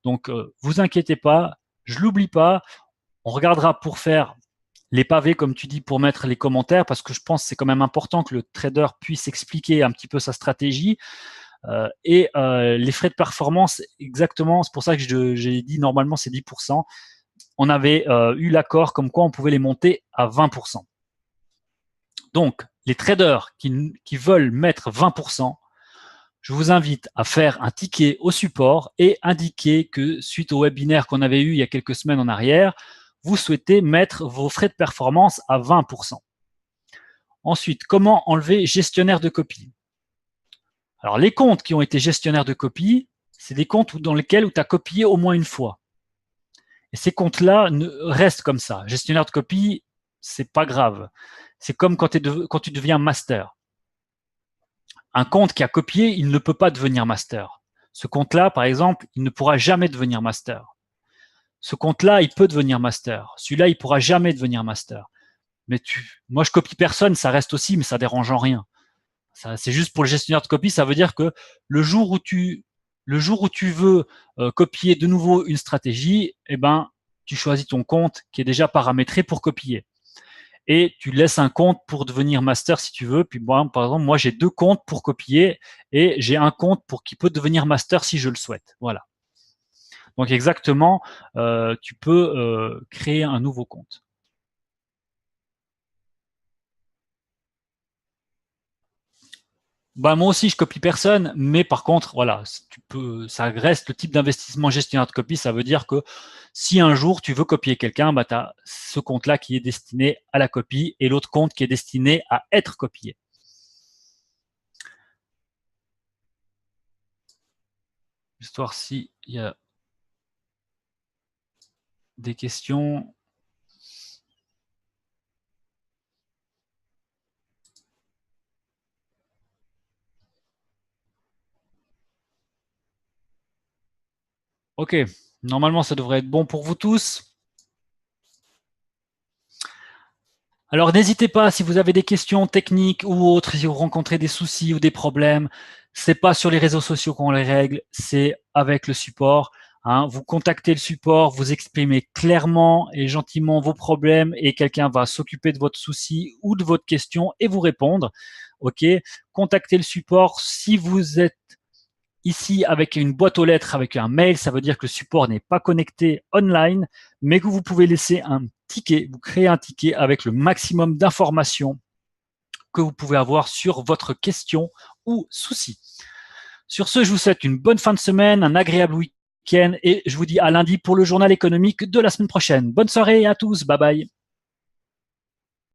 Donc, vous inquiétez pas, je l'oublie pas. On regardera pour faire les pavés, comme tu dis, pour mettre les commentaires, parce que je pense que c'est quand même important que le trader puisse expliquer un petit peu sa stratégie. Les frais de performance, exactement, c'est pour ça que j'ai dit normalement c'est 10%. On avait eu l'accord comme quoi on pouvait les monter à 20%. Donc, les traders qui veulent mettre 20%, je vous invite à faire un ticket au support et indiquer que suite au webinaire qu'on avait eu il y a quelques semaines en arrière, vous souhaitez mettre vos frais de performance à 20%. Ensuite, comment enlever gestionnaire de copie? Alors, les comptes qui ont été gestionnaires de copie, c'est des comptes dans lesquels tu as copié au moins une fois. Et ces comptes-là restent comme ça. Gestionnaire de copie, c'est pas grave. C'est comme quand tu deviens master. Un compte qui a copié, il ne peut pas devenir master. Ce compte-là, par exemple, il ne pourra jamais devenir master. Ce compte-là, il peut devenir master. Celui-là, il pourra jamais devenir master. Mais moi, je copie personne, ça reste aussi, mais ça dérange en rien. C'est juste pour le gestionnaire de copie, ça veut dire que le jour où tu veux copier de nouveau une stratégie, eh ben, tu choisis ton compte qui est déjà paramétré pour copier. Et tu laisses un compte pour devenir master si tu veux. Puis bon, par exemple, moi j'ai 2 comptes pour copier et j'ai un compte qui peut devenir master si je le souhaite. Voilà. Donc exactement, tu peux créer un nouveau compte. Bah, moi aussi, je copie personne, mais par contre, voilà, ça reste le type d'investissement gestionnaire de copie. Ça veut dire que si un jour tu veux copier quelqu'un, bah, tu as ce compte-là qui est destiné à la copie et l'autre compte qui est destiné à être copié. Histoire s'il y a des questions. Ok, normalement, ça devrait être bon pour vous tous. Alors n'hésitez pas, si vous avez des questions techniques ou autres, si vous rencontrez des soucis ou des problèmes, c'est pas sur les réseaux sociaux qu'on les règle, c'est avec le support. Hein. Vous contactez le support, vous exprimez clairement et gentiment vos problèmes et quelqu'un va s'occuper de votre souci ou de votre question et vous répondre. Ok, contactez le support. Si vous êtes ici avec une boîte aux lettres, avec un mail, ça veut dire que le support n'est pas connecté online, mais que vous pouvez laisser un ticket, vous créez un ticket avec le maximum d'informations que vous pouvez avoir sur votre question ou souci. Sur ce, je vous souhaite une bonne fin de semaine, un agréable week-end et je vous dis à lundi pour le journal économique de la semaine prochaine. Bonne soirée à tous, bye bye.